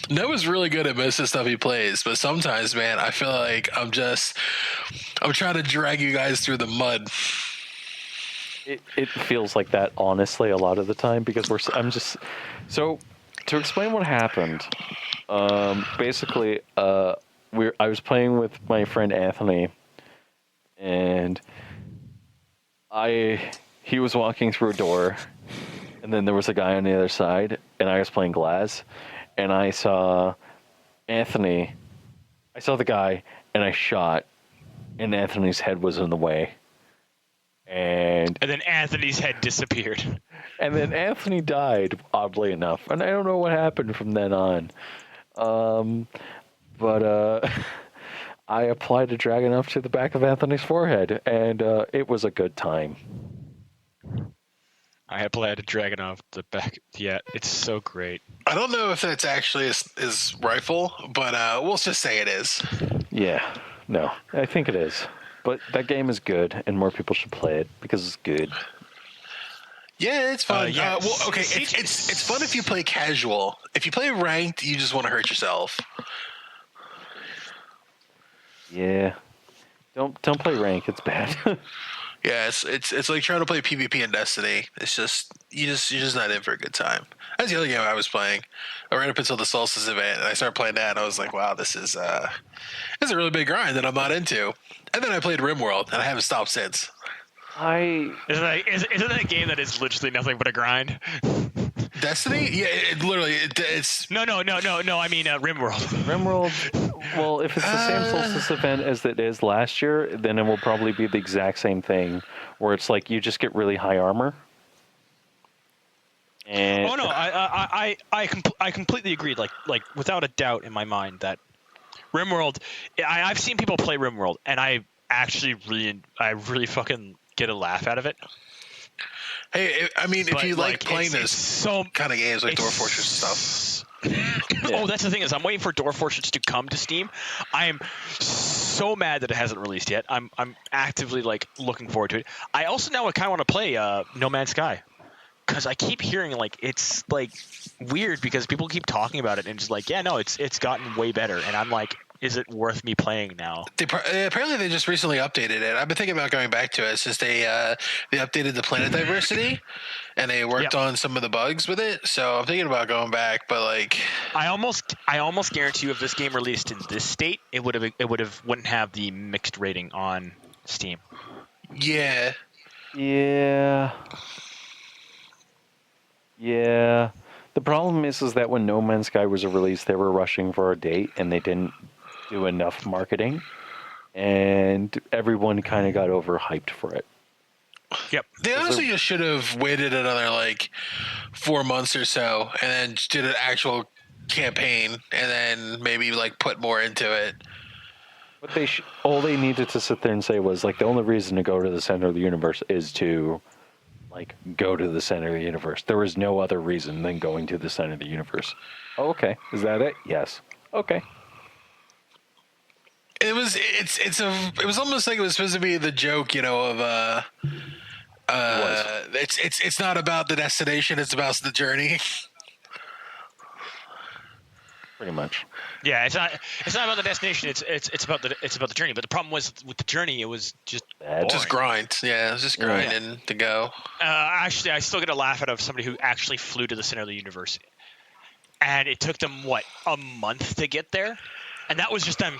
Noah's really good at most of the stuff he plays, but sometimes, man, I feel like I'm trying to drag you guys through the mud. It feels like that, honestly, a lot of the time, because so to explain what happened. Basically, I was playing with my friend Anthony, and he was walking through a door, and then there was a guy on the other side, and I was playing Glass, and I saw Anthony. I saw the guy, and I shot, and Anthony's head was in the way. And then Anthony's head disappeared. And then Anthony died, oddly enough. And I don't know what happened from then on. But I applied a dragon up to the back of Anthony's forehead, and it was a good time. I applied a dragon off the back. Yeah, it's so great. I don't know if that's actually his rifle, but we'll just say it is. Yeah, no, I think it is. But that game is good, and more people should play it because it's good. Yeah, it's fun. Yeah. Well, okay, it's fun if you play casual. If you play ranked, you just want to hurt yourself. Yeah, don't play rank. It's bad. Yeah, it's like trying to play PvP in Destiny. It's just you're just not in for a good time. That's the other game I was playing. I ran up until the Solstice event, and I started playing that, and I was like, wow, this is a really big grind that I'm not into. And then I played RimWorld, and I haven't stopped since. Isn't that a game that is literally nothing but a grind? Destiny? Yeah, it's No. I mean RimWorld. RimWorld. Well, if it's the same Solstice event as it is last year, then it will probably be the exact same thing, where it's like you just get really high armor. And I completely agree. Like without a doubt in my mind that RimWorld. I've seen people play RimWorld, and I actually really fucking get a laugh out of it. Hey, I mean, if But, you like playing it's this so kind of games like it's- Dwarf Fortress stuff. Oh, that's the thing is, I'm waiting for Dwarf Fortress to come to Steam. I am so mad that it hasn't released yet. I'm actively like looking forward to it. I also now kind of want to play No Man's Sky because I keep hearing like it's like weird because people keep talking about it and just like, yeah, no, it's gotten way better, and I'm like, is it worth me playing now? Apparently, they just recently updated it. I've been thinking about going back to it since they updated the planet diversity, and they worked on some of the bugs with it. So I'm thinking about going back, but like, I almost guarantee you, if this game released in this state, it wouldn't have the mixed rating on Steam. yeah, Yeah. Yeah. The problem is that when No Man's Sky was released, they were rushing for a date and they didn't do enough marketing, and everyone kind of got overhyped for it. Yep. they honestly just should have waited another like 4 months or so, and then just did an actual campaign, and then maybe like put more into it. But all they needed to sit there and say was like the only reason to go to the center of the universe is to like go to the center of the universe. There was no other reason than going to the center of the universe. Oh, okay. Is that it? Yes. Okay. It was almost like it was supposed to be the joke, of it's not about the destination, it's about the journey. Pretty much. Yeah, it's not about the destination. It's about the journey. But the problem was with the journey, it was just boring. Just grind. Yeah, it was just grinding to go. Actually, I still get a laugh out of somebody who actually flew to the center of the universe, and it took them a month to get there, and that was just them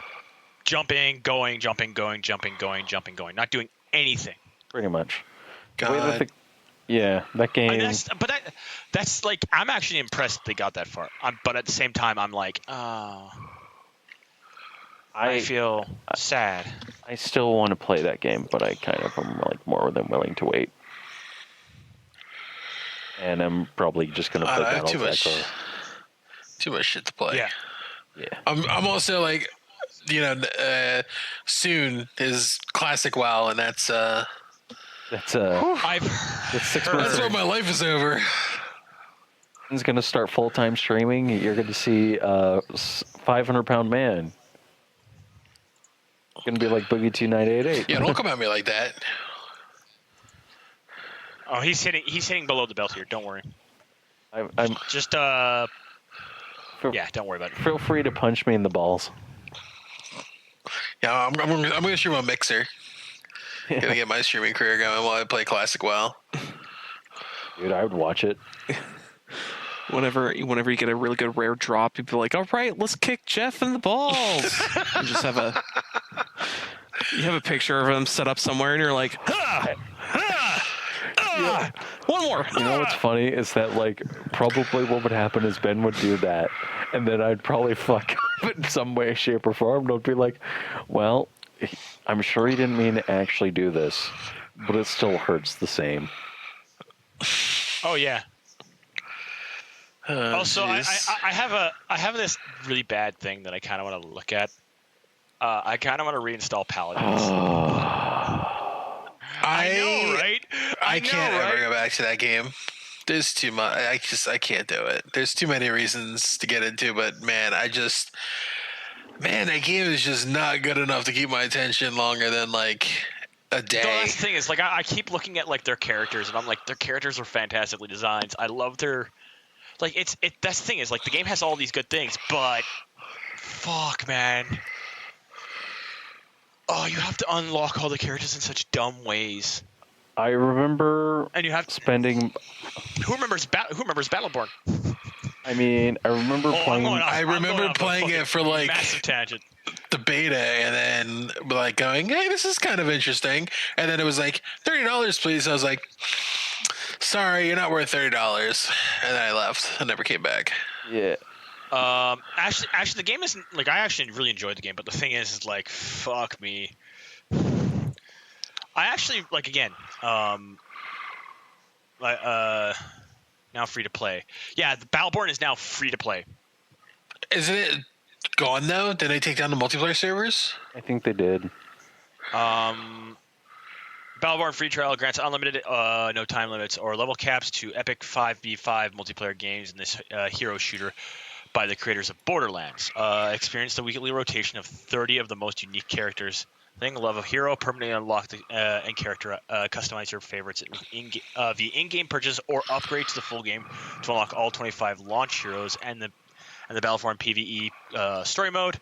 jumping, going, not doing anything. Pretty much. God. That game. And that's like, I'm actually impressed they got that far. But at the same time, I'm like, oh, I feel sad. I still want to play that game, but I kind of am like more than willing to wait. And I'm probably just going to play Battletech. Too much shit to play. Yeah. I'm also like, soon is classic WoW, and that's 6 that's months. where my life is over. It's going to start full-time streaming. You're going to see 500-pound man. It's going to be like Boogie 2988. Yeah, don't come at me like that. Oh, he's hitting below the belt here. Don't worry. I'm just don't worry about it. Feel free to punch me in the balls. Yeah, I'm gonna stream a mixer. Gonna get my streaming career going while I play classic WoW. Dude, I would watch it. Whenever you get a really good rare drop, people are like, all right, let's kick Jeff in the balls. You just have a picture of him set up somewhere, and you're like, one more. You know what's funny is that like probably what would happen is Ben would do that, and then I'd probably fuck up in some way, shape, or form. And I'd be like, well, I'm sure he didn't mean to actually do this, but it still hurts the same. Oh yeah. Also, I have this really bad thing that I kind of want to look at. I kind of want to reinstall Paladins. I know, right? I can't ever go back to that game. There's too much. I can't do it. There's too many reasons to get into, but man, that game is just not good enough to keep my attention longer than like a day. That's the thing is, like, I keep looking at like their characters, and I'm like, their characters are fantastically designed. I love their, like, that's the thing is, like, the game has all these good things, but fuck, man. Oh, you have to unlock all the characters in such dumb ways. I remember and you have spending. Who remembers Battleborn? I mean, I remember playing. I remember playing it for like massive tangent. The beta, and then like going, hey, this is kind of interesting. And then it was like $30, please. I was like, sorry, you're not worth $30. And then I left. I never came back. Yeah. Actually, the game isn't like, I actually really enjoyed the game, but the thing is like, fuck me. I actually like, again, now free to play. Yeah, the Battleborn is now free to play. Isn't it gone though? Did they take down the multiplayer servers? I think they did. Battleborn free trial grants unlimited, no time limits or level caps to epic 5v5 multiplayer games in this hero shooter by the creators of Borderlands. Experience the weekly rotation of 30 of the most unique characters. Love a hero, permanently unlock and character customize your favorites via in-game purchase or upgrade to the full game to unlock all 25 launch heroes and the Battleborn PvE story mode,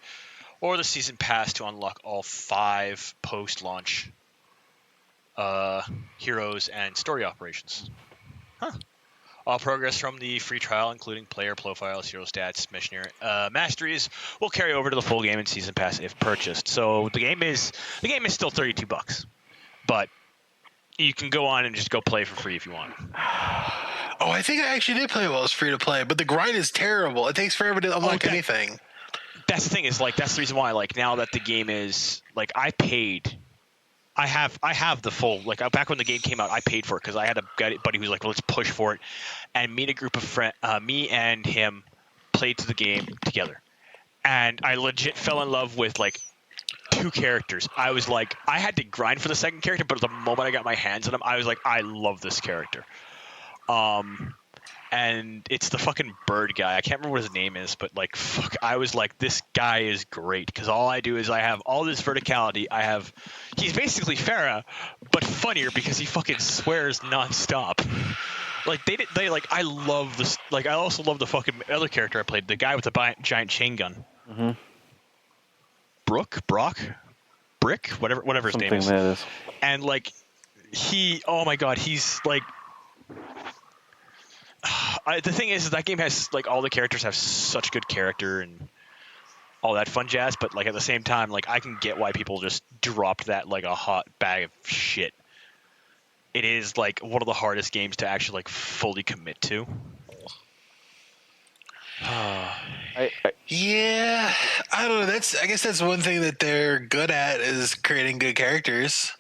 or the season pass to unlock all 5 post-launch heroes and story operations. All progress from the free trial, including player profiles, hero stats, missionary masteries, will carry over to the full game and season pass if purchased. So the game is still $32, but you can go on and just go play for free if you want. Oh, I think I actually did play while it was free to play, but the grind is terrible. It takes forever to unlock anything. That's the thing is that's the reason why now that the game is I paid. I have the full back when the game came out. I paid for it because I had a buddy who was like, well, let's push for it, and me and a group of friends, me and him, played to the game together, and I legit fell in love with 2 characters. I was like, I had to grind for the second character, but the moment I got my hands on him, I was like, I love this character. And it's the fucking bird guy. I can't remember what his name is, but I was like, this guy is great because all I do is I have all this verticality. He's basically Farah, but funnier because he fucking swears nonstop. I love this. I also love the fucking other character I played, the guy with the giant chain gun. Mm-hmm. Brick, whatever his name is. Something that is. And oh my god, he's the thing is that game has all the characters have such good character and all that fun jazz, but at the same time, I can get why people just dropped that like a hot bag of shit. It is one of the hardest games to actually fully commit to. Yeah, I don't know. I guess that's one thing that they're good at is creating good characters.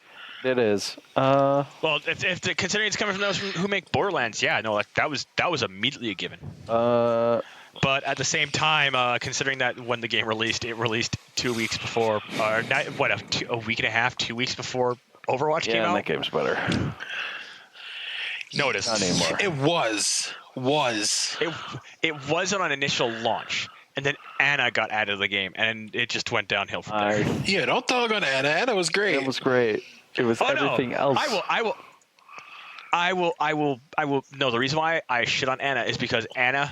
It is. Well, considering it's coming from those who make Borderlands, yeah, no, that was immediately a given. But at the same time, considering that when the game released, it released 2 weeks before, or a week and a half, 2 weeks before Overwatch came out. Yeah, that game's better. No, it isn't. Not anymore. It was. It wasn't on initial launch, and then Anna got added to the game, and it just went downhill from there. Yeah, don't dog on Anna. Anna was great. It was great. It was everything else. I will. No, the reason why I shit on Anna is because Anna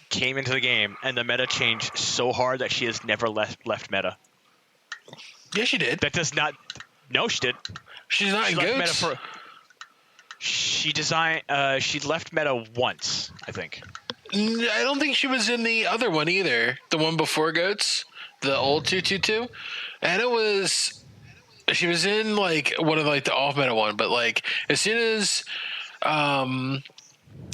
came into the game and the meta changed so hard that she has never left meta. Yeah, she did. That does not. No, she did. She's not in Goats. She left meta once, I think. I don't think she was in the other one either. The one before Goats, the old 222. Anna was. She was in one of the off meta one, but as soon as I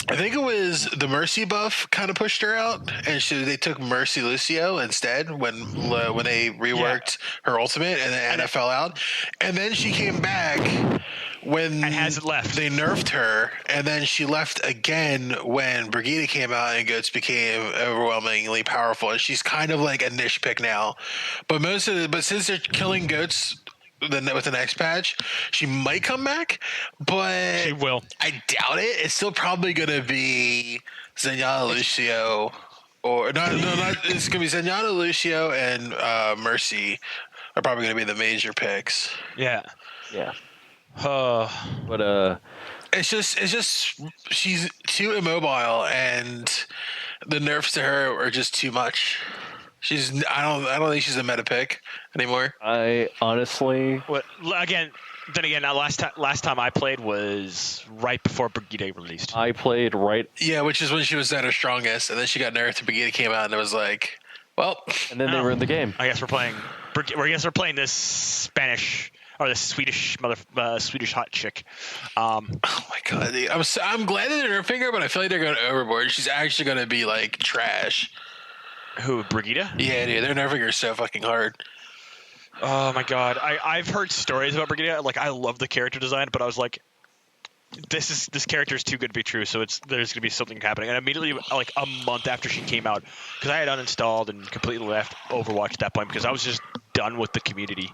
think it was the Mercy buff kind of pushed her out, and they took Mercy Lucio instead when they reworked her ultimate, and then Anna fell out, and then she came back when and hasn't left. They nerfed her, and then she left again when Brigida came out and Goats became overwhelmingly powerful, and she's kind of like a niche pick now. But since they're killing Goats with the next patch, she might come back, but she will. I doubt it. It's still probably gonna be Zenyatta Lucio, or not. It's gonna be Zenyatta Lucio and Mercy are probably gonna be the major picks. Yeah. But it's just she's too immobile, and the nerfs to her are just too much. I don't think she's a meta pick anymore. I honestly. Then again, last time I played was right before Brigida released. I played right. Yeah, which is when she was at her strongest, and then she got nerfed. And Brigida came out, and it was like, well. And then they were in the game. I guess we're playing. We're playing this Spanish or the Swedish Swedish hot chick. Oh my god, I'm glad that they're nerfing her, but I feel like they're going overboard. She's actually going to be trash. Who, Brigida? Yeah, dude, they're nerfing her so fucking hard. Oh my god, I've heard stories about Brigida. I love the character design, but I was like, this character is too good to be true. So there's gonna be something happening. And immediately, a month after she came out, because I had uninstalled and completely left Overwatch at that point because I was just done with the community.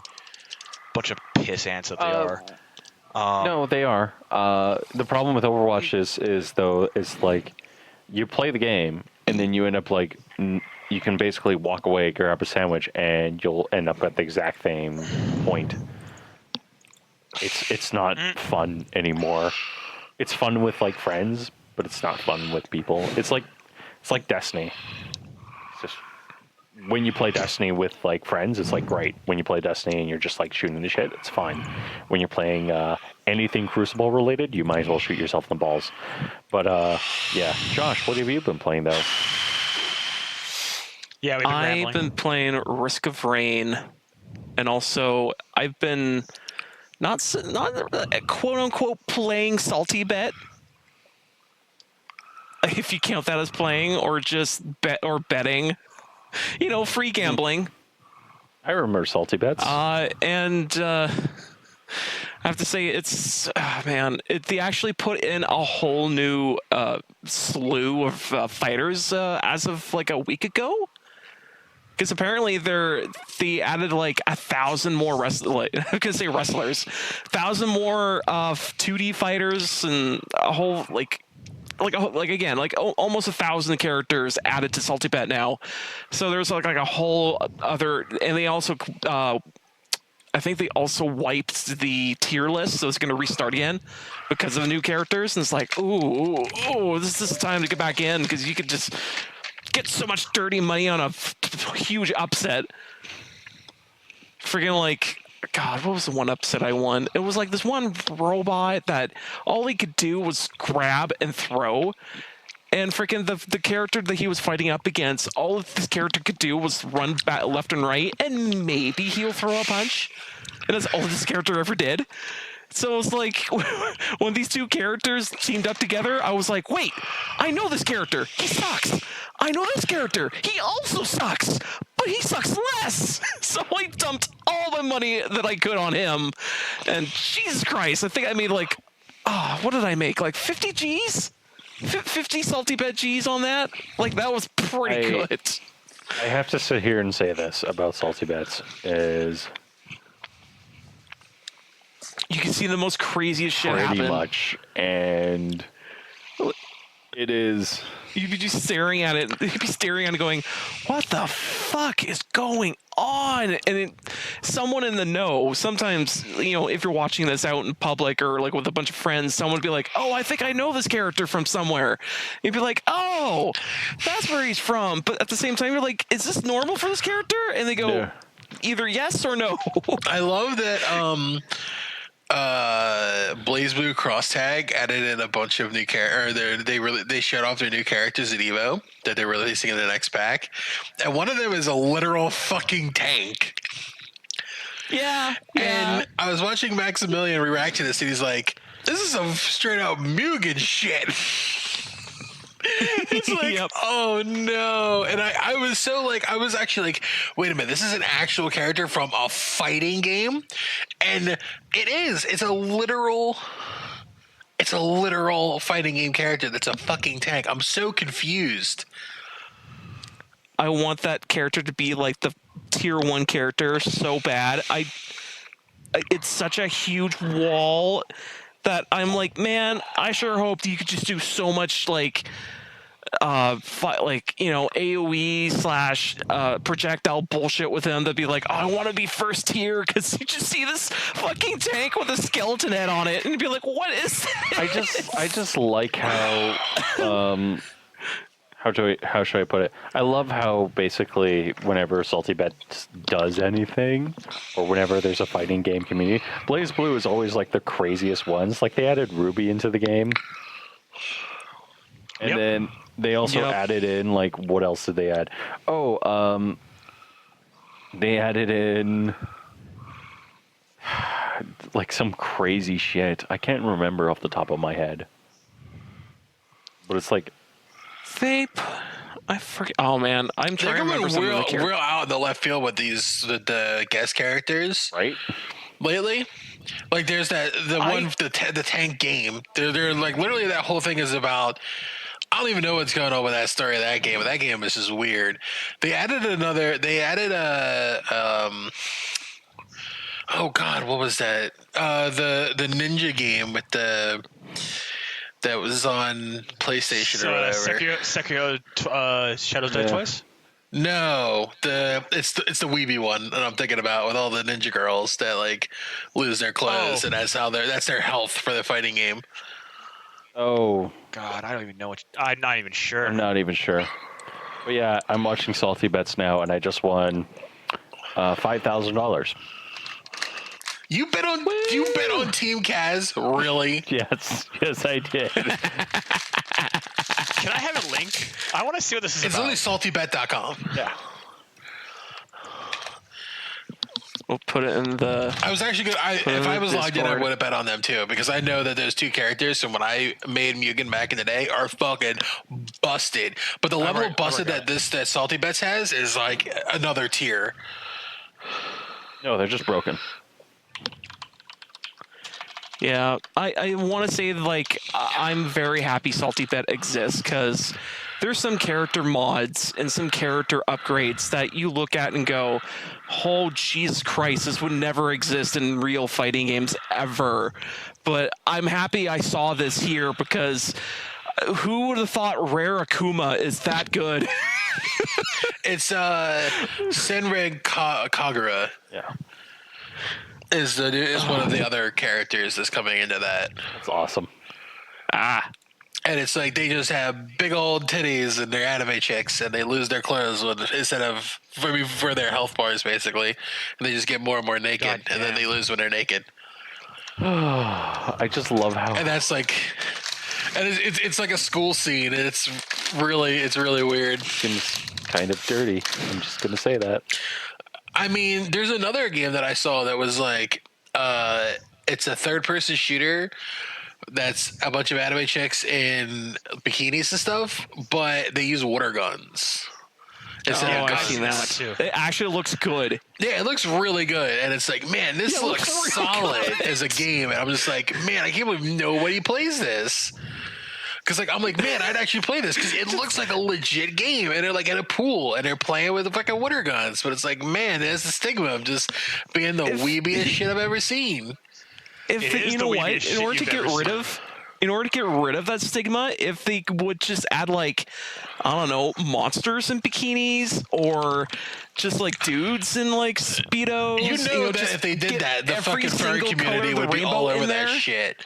Bunch of piss ants that they are. No, they are. The problem with Overwatch is like you play the game and then you end up like you can basically walk away, grab a sandwich, and you'll end up at the exact same point. It's not fun anymore. It's fun with like friends, but it's not fun with people. It's like Destiny. It's just when you play Destiny with like friends, it's like great. When you play Destiny and you're just like shooting the shit, it's fine. When you're playing anything Crucible related, you might as well shoot yourself in the balls. But yeah, Josh, what have you been playing though? Yeah, we've been I've rambling. been playing Risk of Rain, and also I've been not quote unquote playing Salty Bet, if you count that as playing, or just betting, free gambling. I remember Salty Bets. And I have to say, it's they actually put in a whole new slew of fighters as of like a week ago. Because apparently they added like 1,000 more wrestlers. I was gonna say wrestlers, 1,000 more 2D fighters, and a whole almost 1,000 characters added to Salty Bet now. So there's like a whole other, and they also I think they also wiped the tier list, so it's going to restart again because of the new characters. And it's like, ooh, this is time to get back in, because you could just get so much dirty money on a huge upset. Friggin' like, God, what was the one upset I won? It was like this one robot that all he could do was grab and throw. And freaking the character that he was fighting up against, all this character could do was run back left and right, and maybe he'll throw a punch. And that's all this character ever did. So it's like, when these two characters teamed up together, I was like, wait, I know this character. He sucks. I know this character. He also sucks, but he sucks less. So I dumped all the money that I could on him. And Jesus Christ, I think I made like, what did I make? Like 50 G's? 50 Salty Bet G's on that? Like, that was pretty good. I have to sit here and say this about Salty Bets is you can see the most craziest shit happen. pretty much, and it is. You'd be just staring at it. You'd be staring at it going, what the fuck is going on? And someone in the know, sometimes, if you're watching this out in public or like with a bunch of friends, someone would be like, oh, I think I know this character from somewhere. You'd be like, oh, that's where he's from. But at the same time, you're like, is this normal for this character? And they go, either yes or no. I love that Blaze Blue Cross Tag added in a bunch of new characters. They showed off their new characters at Evo that they're releasing in the next pack, and one of them is a literal fucking tank. Yeah. And I was watching Maximilian react to this, and he's like, "This is some straight out Mugen shit." It's like, Yep. Oh no. And I was so like, I was actually like, wait a minute, this is an actual character from a fighting game? And it is. It's a literal fighting game character that's a fucking tank. I'm so confused. I want that character to be like the tier 1 character so bad. It's such a huge wall that I'm like, man, I sure hoped you could just do so much like AoE / projectile bullshit with him to be like, oh, I want to be first tier, because you just see this fucking tank with a skeleton head on it, and you'd be like, what is this? I just like how how should I put it? I love how basically whenever Salty Bet does anything, or whenever there's a fighting game community, Blaze Blue is always like the craziest ones. Like they added Ruby into the game, and then they also added in, like, what else did they add? Oh, they added in like some crazy shit. I can't remember off the top of my head, but it's like. I forget. Oh man, I'm trying to remember some of the characters. Real out in the left field with the guest characters, Right? Lately, like there's the tank game. They're like literally that whole thing is about. I don't even know what's going on with that story of that game. But that game is just weird. They added Oh God, what was that? The ninja game with the that was on PlayStation or whatever. Sekiro Shadows Die Twice. No, it's the Weeby one that I'm thinking about with all the ninja girls that like lose their clothes and that's their health for the fighting game. Oh God, I don't even know what. I'm not even sure. I'm not even sure. But yeah, I'm watching Salty Bets now, and I just won $5,000. You bet on Team Kaz, really? Yes, I did. Can I have a link? I want to see what this is It's about. only saltybet.com. Yeah. We'll put it in the. I was actually good. If I was logged in, I would have bet on them too because I know that those two characters from when I made Mugen back in the day are fucking busted. But the level of busted that Salty Bets has is like another tier. No, they're just broken. Yeah, I want to say like I'm very happy Salty Bet exists because there's some character mods and some character upgrades that you look at and go, oh Jesus Christ, this would never exist in real fighting games ever. But I'm happy I saw this here because who would have thought Rare Akuma is that good? It's Senreg Kagura. Yeah. Is one of the other characters that's coming into that. That's awesome. Ah. And it's like they just have big old titties and they're anime chicks and they lose their clothes instead of for their health bars basically. And they just get more and more naked and then they lose when they're naked. I just love how. And that's like, and it's like a school scene and it's really weird. It's kind of dirty. I'm just gonna say that. I mean, there's another game that I saw that was like, it's a third-person shooter that's a bunch of anime chicks in bikinis and stuff, but they use water guns instead of guns. I've seen that too. It actually looks good. Yeah, it looks really good, and it's like, man, this looks solid as a game, and I'm just like, man, I can't believe nobody plays this. Because I'm like, man, I'd actually play this because it looks like a legit game, and they're like at a pool and they're playing with fucking water guns. But it's like, man, there's the stigma of just being the weebiest shit I've ever seen. You know what? In order to get rid of that stigma, if they would just add like, I don't know, monsters in bikinis or just like dudes in like speedos. You know that if they did that, the fucking furry community would be all over that shit.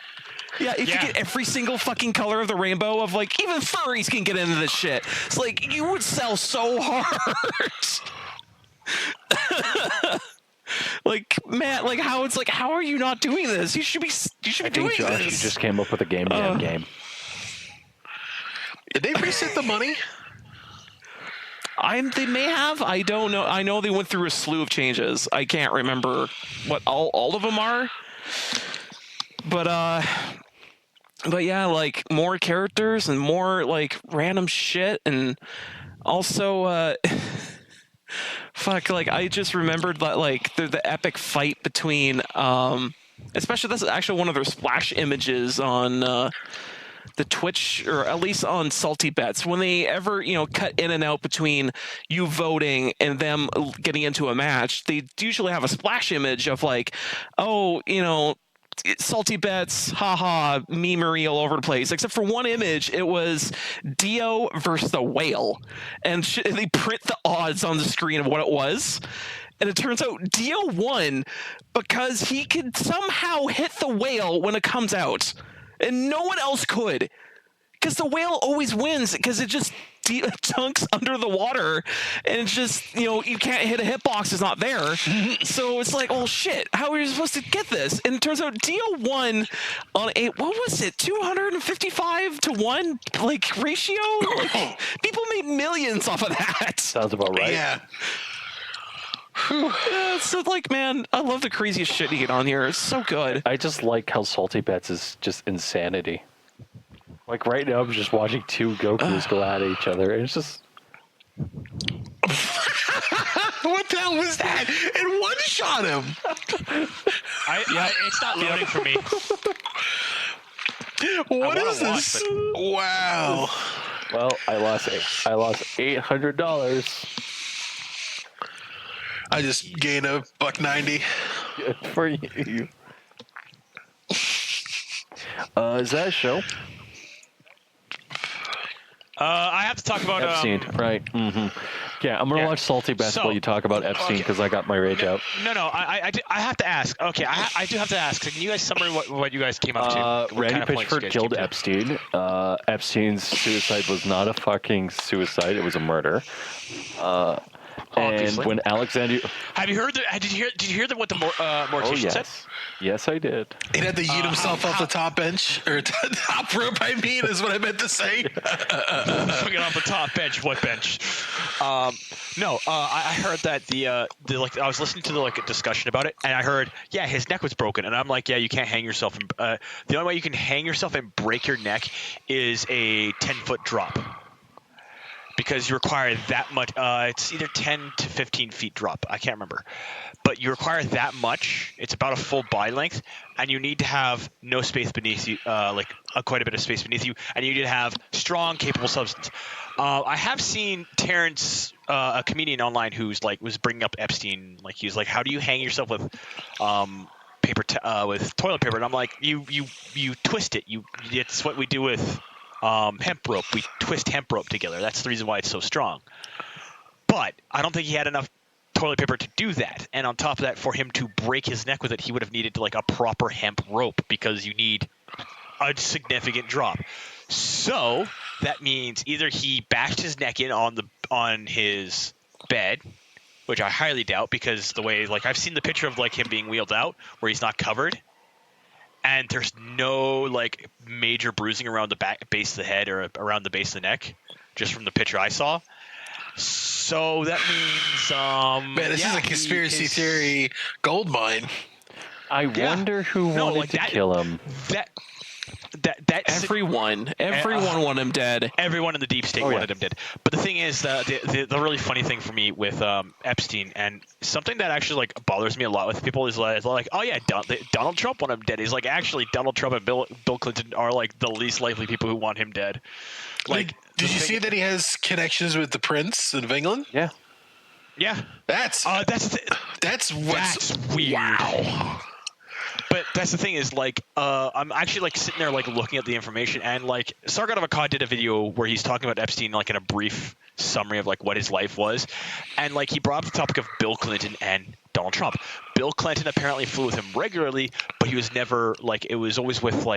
Yeah, if you get every single fucking color of the rainbow of like, even furries can get into this shit. It's like, you would sell so hard. Like, man, like how it's like, how are you not doing this? You should be doing Josh, this. you just came up with a game jam game. Did they reset the money? They may have. I don't know. I know they went through a slew of changes. I can't remember what all of them are. But yeah, like more characters and more like random shit, and also fuck, like I just remembered that like the epic fight between especially that's actually one of their splash images on the Twitch, or at least on Salty Bets, when they ever, cut in and out between you voting and them getting into a match, they usually have a splash image of like, oh, Salty Bets, haha, memery all over the place. Except for one image, it was Dio versus the whale, and they print the odds on the screen of what it was, and it turns out Dio won because he could somehow hit the whale when it comes out, and no one else could, because the whale always wins because it just chunks under the water, and it's just, you can't hit a hitbox, it's not there. So it's like, oh shit, how are you supposed to get this? And it turns out Dio won on a, what was it, 255 to 1 like ratio? Like, people made millions off of that. Sounds about right. Yeah. Yeah, so like, man, I love the craziest shit you get on here. It's so good. I just like how Salty Bets is just insanity. Like right now, I'm just watching two Gokus go at each other, and it's just. What the hell was that? And one shot him. It's not loading for me. What is this? Wow. Well, I lost $800. I just gained $190. Good for you. Is that a show? I have to talk about Epstein, right? Mm-hmm. Yeah, I'm gonna watch Salty Best while you talk about Epstein because I got my rage out. No. I have to ask. Okay, I do have to ask. Can you guys summary what you guys came up to? What Randy kind of points you Pitchford guys killed came to? Epstein. Epstein's suicide was not a fucking suicide; it was a murder. Obviously. And when Alexander, Have you heard? Did you hear what the mortician said? Yes, I did. He had to yeet himself off the top bench or top rope. I mean, is what I meant to say. Fucking off the top bench. What bench? No. I heard that the like I was listening to the like a discussion about it, and I heard his neck was broken, and I'm like you can't hang yourself. The only way you can hang yourself and break your neck is a 10-foot drop. Because you require that much. It's either 10 to 15 feet drop. I can't remember. But you require that much. It's about a full body length. And you need to have no space beneath you, quite a bit of space beneath you. And you need to have strong, capable substance. I have seen Terrence, a comedian online, was bringing up Epstein. Like, he was like, how do you hang yourself with with toilet paper? And I'm like, you twist it. It's what we do with hemp rope. We twist hemp rope together. That's the reason why it's so strong. But I don't think he had enough toilet paper to do that. And on top of that, for him to break his neck with it, he would have needed a proper hemp rope because you need a significant drop. So that means either he bashed his neck in on his bed, which I highly doubt because the way I've seen the picture of him being wheeled out where he's not covered. And there's no major bruising around the base of the head or around the base of the neck, just from the picture I saw. So that means, man, this is a conspiracy theory gold mine. I wonder who wanted to kill him. Everyone wanted him dead. Everyone in the deep state wanted him dead. But the thing is, the really funny thing for me with Epstein, and something that actually bothers me a lot with people is oh yeah, Donald Trump wanted him dead. He's actually Donald Trump and Bill Clinton are the least likely people who want him dead. Did you see that he has connections with the Prince of England? Yeah. Yeah. That's weird. Wow. But that's the thing is I'm actually sitting there looking at the information, and Sargon of Akkad did a video where he's talking about Epstein in a brief summary of what his life was, and he brought up the topic of Bill Clinton and Donald Trump. Bill Clinton apparently flew with him regularly, but he was never it was always with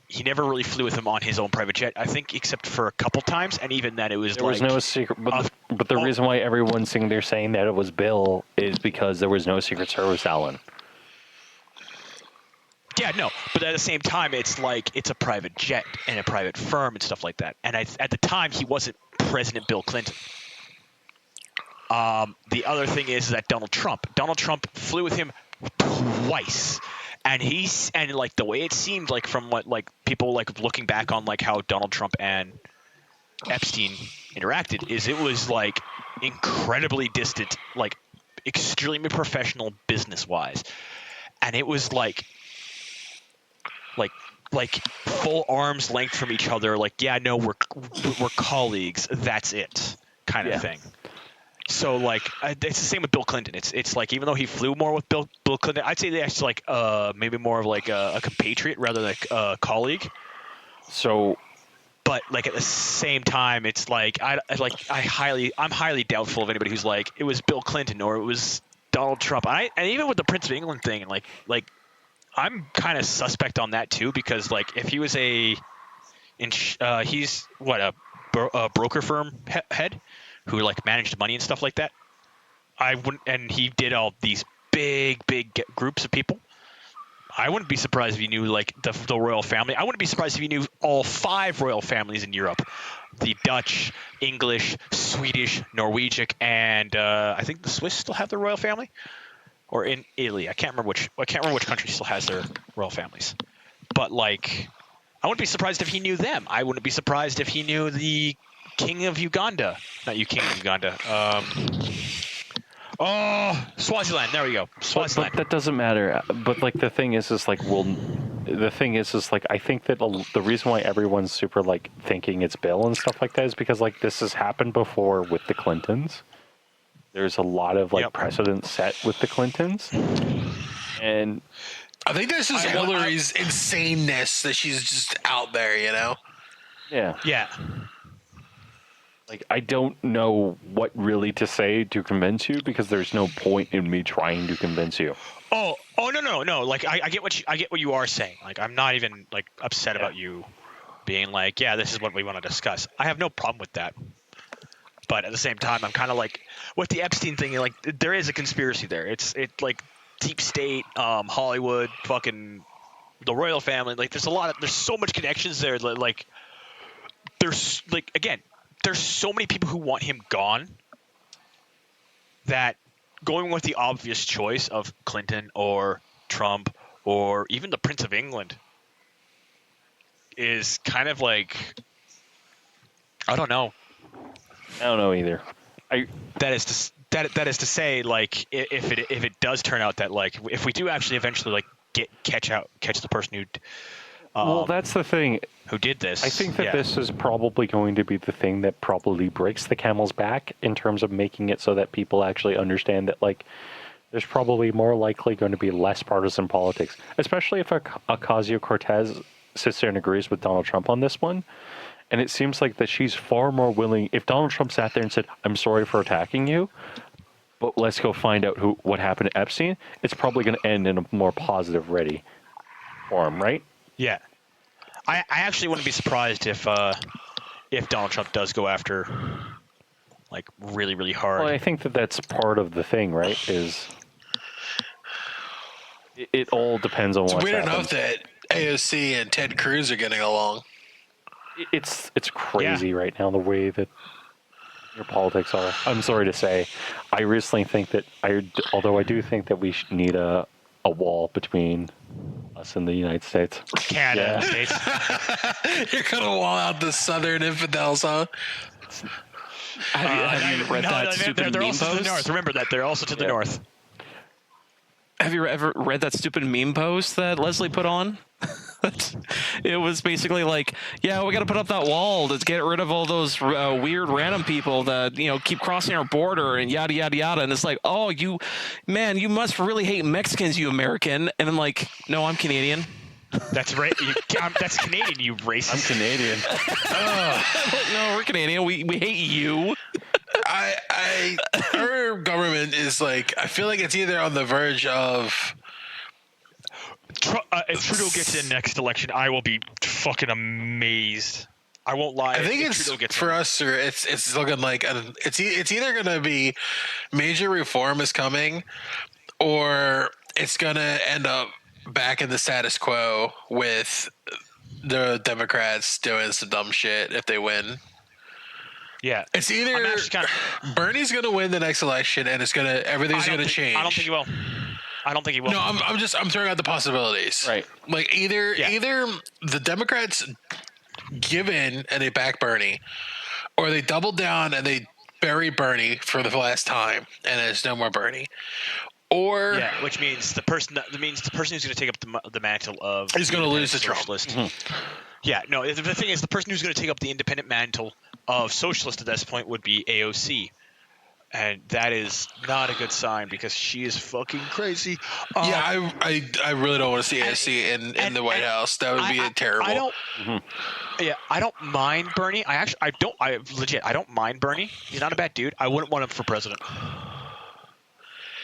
he never really flew with him on his own private jet, I think, except for a couple times, and even then it was there was no secret. But the reason why everyone's saying that it was Bill is because there was no Secret Service Allan. Yeah, no, but at the same time, it's it's a private jet and a private firm and stuff like that. And at the time, he wasn't President Bill Clinton. The other thing is that Donald Trump flew with him twice. And the way it seemed from what people looking back on how Donald Trump and Epstein interacted is it was incredibly distant, extremely professional business wise, and it was like full arm's length from each other. We're colleagues. That's it, kind of thing. So it's the same with Bill Clinton. It's even though he flew more with Bill Clinton, I'd say they actually maybe more of a compatriot rather than a colleague. So, but at the same time, it's I'm highly doubtful of anybody who's it was Bill Clinton or it was Donald Trump. And even with the Prince of England thing, I'm kind of suspect on that too because if he was he's what a broker firm head who managed money and stuff like that. I wouldn't, and he did all these big groups of people. I wouldn't be surprised if he knew the royal family. I wouldn't be surprised if he knew all 5 royal families in Europe: the Dutch, English, Swedish, Norwegian, and I think the Swiss still have their royal family. Or in Italy, I can't remember which country still has their royal families. But I wouldn't be surprised if he knew them. I wouldn't be surprised if he knew the King of Uganda. Not you, King of Uganda. Swaziland. There we go. Swaziland. But that doesn't matter. But the thing is I think that the reason why everyone's super thinking it's Bill and stuff like that is because this has happened before with the Clintons. there's a lot of precedent set with the Clintons, and I think that's just Hillary's insaneness that she's just out there, you know? Yeah. Like, I don't know what really to say to convince you, because there's no point in me trying to convince you. Oh no. Like I get what you are saying. Like I'm not even like upset about you being like, yeah, this is what we want to discuss. I have no problem with that. But at the same time, I'm kind of like with the Epstein thing. Like there is a conspiracy there. It's like deep state, Hollywood, fucking the royal family. Like there's so much connections there. Like there's like again. There's so many people who want him gone that going with the obvious choice of Clinton or Trump or even the Prince of England is kind of like, I don't know. I don't know either. That is to say, like, if it does turn out that like if we do actually eventually like catch the person who well, that's the thing. Who did this? I think that this is probably going to be the thing that probably breaks the camel's back in terms of making it so that people actually understand that, like, there's probably more likely going to be less partisan politics, especially if Ocasio-Cortez sits there and agrees with Donald Trump on this one. And it seems like that she's far more willing. If Donald Trump sat there and said, "I'm sorry for attacking you, but let's go find out what happened to Epstein," it's probably going to end in a more positive, ready form, right? Yeah, I actually wouldn't be surprised if Donald Trump does go after like really, really hard. Well, I think that that's part of the thing, right? Is it all depends on what's It's weird happened. enough that AOC and Ted Cruz are getting along. It's crazy right now the way that your politics are. I'm sorry to say, I recently think that although I do think that we should need a wall between us and the United States. Canada, States. You're gonna wall out the southern infidels, huh? Have you read that stupid they're meme also to the post? north. Remember that they're also to the north. Have you ever read that stupid meme post that Leslie put on? It was basically like, yeah, we got to put up that wall to get rid of all those weird random people that, keep crossing our border and yada, yada, yada. And it's like, oh, you must really hate Mexicans, you American. And I'm like, no, I'm Canadian. That's right. That's Canadian, you racist. I'm Canadian. No, we're Canadian. We hate you. Our government is like, I feel like it's either on the verge of. If Trudeau gets in next election, I will be fucking amazed. I won't lie. I think it's for us, or it's looking like it's either going to be major reform is coming, or it's going to end up back in the status quo with the Democrats doing some dumb shit if they win. Yeah, it's either Bernie's going to win the next election, and everything's going to change. I don't think he will. No, I'm throwing out the possibilities. Right. Like either the Democrats give in and they back Bernie, or they double down and they bury Bernie for the last time, and there's no more Bernie. Or which means the person who's going to take up the mantle of is going to lose the socialist. Mm-hmm. Yeah, no. The thing is, the person who's going to take up the independent mantle of socialist at this point would be AOC. And that is not a good sign because she is fucking crazy. I really don't want to see AOC in the White House. That would be terrible. I don't mind Bernie. I don't mind Bernie. He's not a bad dude. I wouldn't want him for president.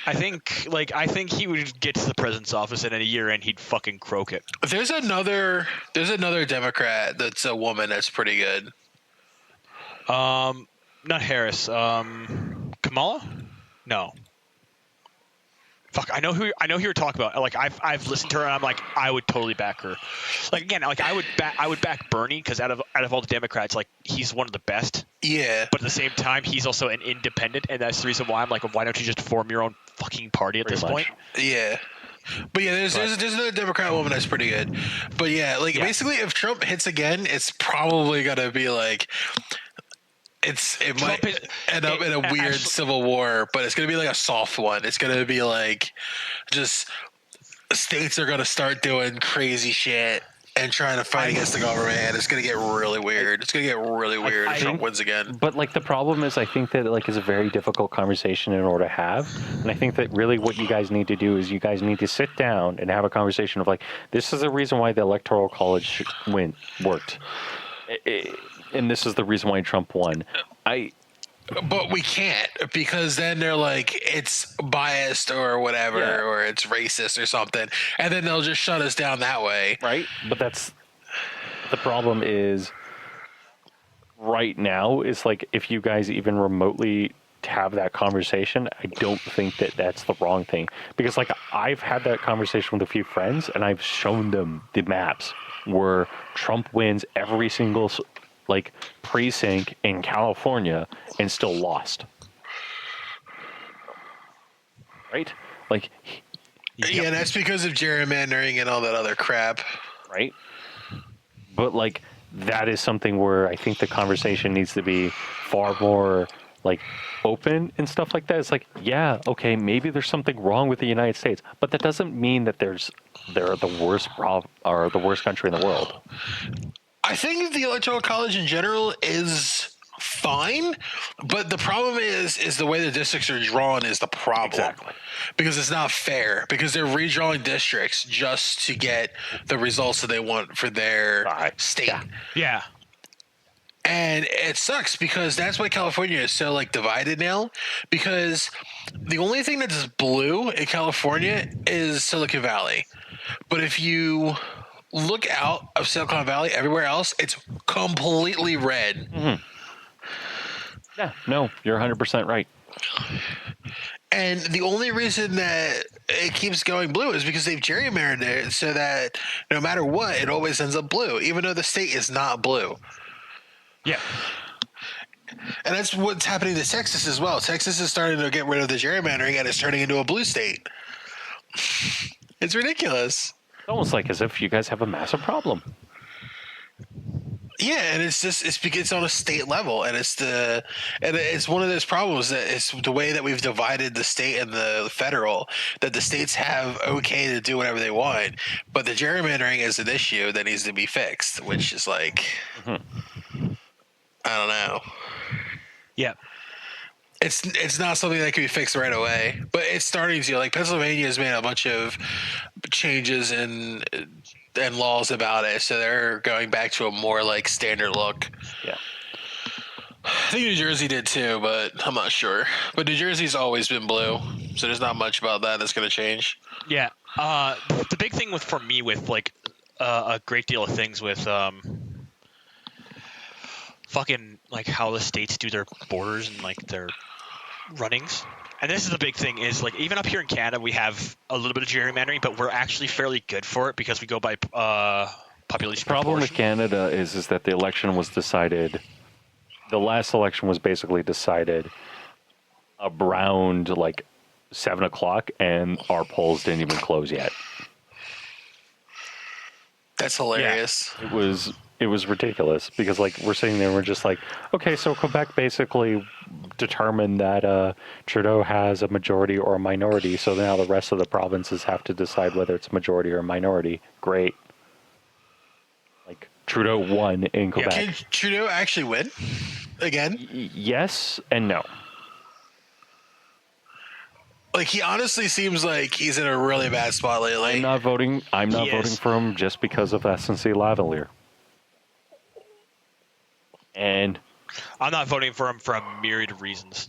I think he would get to the president's office and in a year and he'd fucking croak it. There's another Democrat that's a woman that's pretty good. Not Harris. Kamala? No. Fuck, I know who you're talking about. Like I've listened to her and I'm like, I would totally back her. Like again, like I would back Bernie because out of all the Democrats, like he's one of the best. Yeah. But at the same time, he's also an independent, and that's the reason why I'm like, why don't you just form your own fucking party at this point? Yeah. But yeah, there's another Democrat woman that's pretty good. But yeah, basically if Trump hits again, it's probably gonna be like it might end up in a weird civil war, but it's going to be like a soft one. It's going to be like just states are going to start doing crazy shit. and trying to fight against the government, and it's going to get really weird. It's going to get really weird if Trump wins again. But like the problem is, I think that like is a very difficult conversation in order to have, and I think that really what you guys need to do is you guys need to sit down and have a conversation of like, this is the reason why the Electoral College worked, and this is the reason why Trump won. But we can't, because then they're like, it's biased or whatever, or it's racist or something, and then they'll just shut us down that way. Right? But that's the problem is right now is like, if you guys even remotely have that conversation, I don't think that that's the wrong thing. Because like I've had that conversation with a few friends, and I've shown them the maps where Trump wins every single like precinct in California and still lost. Right? Like yeah, that's because of gerrymandering and all that other crap. Right? But like that is something where I think the conversation needs to be far more like open and stuff like that. It's like, yeah, okay, maybe there's something wrong with the United States, but that doesn't mean that they're the worst or the worst country in the world. I think the Electoral College in general is fine, but the problem is the way the districts are drawn is the problem. Exactly. Because it's not fair, because they're redrawing districts just to get the results that they want for their state. Yeah. And it sucks because that's why California is so like divided now, because the only thing that's blue in California is Silicon Valley. But if you look out of Silicon Valley, everywhere else, it's completely red. Mm-hmm. Yeah, no, you're 100% right. And the only reason that it keeps going blue is because they've gerrymandered it so that no matter what, it always ends up blue, even though the state is not blue. Yeah. And that's what's happening to Texas as well. Texas is starting to get rid of the gerrymandering, and it's turning into a blue state. It's ridiculous. It's almost like as if you guys have a massive problem. Yeah, and it's on a state level, and it's one of those problems that it's the way that we've divided the state and the federal, that the states have okay to do whatever they want, but the gerrymandering is an issue that needs to be fixed, which is like, I don't know. Yeah. It's not something that can be fixed right away, but it's starting to. Like Pennsylvania has made a bunch of changes and laws about it, so they're going back to a more like standard look. Yeah. I think New Jersey did too, but I'm not sure. But New Jersey's always been blue, so there's not much about that that's going to change. Yeah. The big thing for me with like a great deal of things with fucking like how the states do their borders and like their runnings. And this is the big thing is like even up here in Canada we have a little bit of gerrymandering, but we're actually fairly good for it because we go by population. The problem with Canada is that the election was decided. The last election was basically decided around like 7 o'clock, and our polls didn't even close yet. That's hilarious. Yeah. It was ridiculous because like we're sitting there and we're just like, okay, so Quebec basically determined that Trudeau has a majority or a minority, so now the rest of the provinces have to decide whether it's a majority or a minority. Great. Like Trudeau won in Quebec. Can Trudeau actually win again? Yes and no. Like he honestly seems like he's in a really bad spot lately. I'm not voting for him just because of SNC Lavalier. And I'm not voting for him for a myriad of reasons.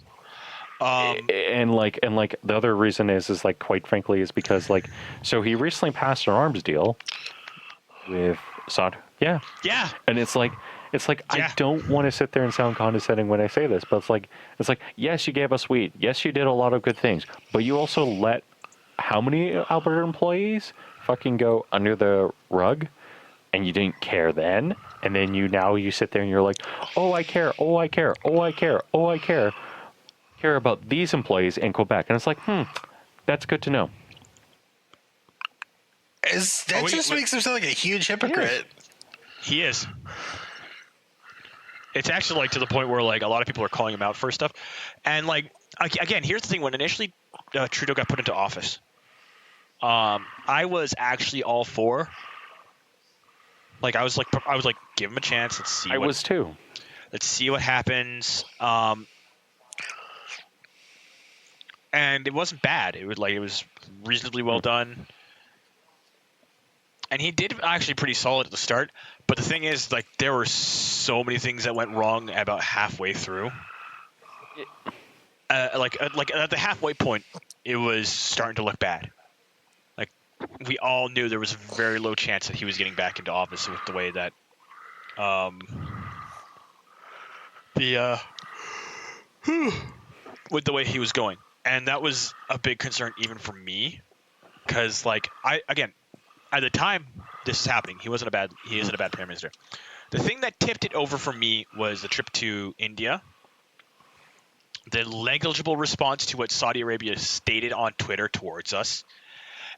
And the other reason is like quite frankly is because like so he recently passed an arms deal with Assad. Yeah. Yeah. And it's like I don't want to sit there and sound condescending when I say this, but it's like yes, you gave us wheat. Yes, you did a lot of good things, but you also let how many Alberta employees fucking go under the rug, and you didn't care then. And then you sit there and you're like, oh, I care, oh, I care, oh, I care, oh, I care about these employees in Quebec. And it's like, that's good to know. That makes him sound like a huge hypocrite. He is. It's actually like to the point where like a lot of people are calling him out for stuff. And like, again, here's the thing. When initially Trudeau got put into office, I was actually all for Like I was like give him a chance. Let's see. I was too. Let's see what happens. And it wasn't bad. It was reasonably well done. And he did actually pretty solid at the start. But the thing is, like, there were so many things that went wrong about halfway through. Like at the halfway point, it was starting to look bad. Like, we all knew there was a very low chance that he was getting back into office with the way that with the way he was going. And that was a big concern even for me, because like at the time this is happening, he isn't a bad prime minister. The thing that tipped it over for me was the trip to India, the negligible response to what Saudi Arabia stated on Twitter towards us,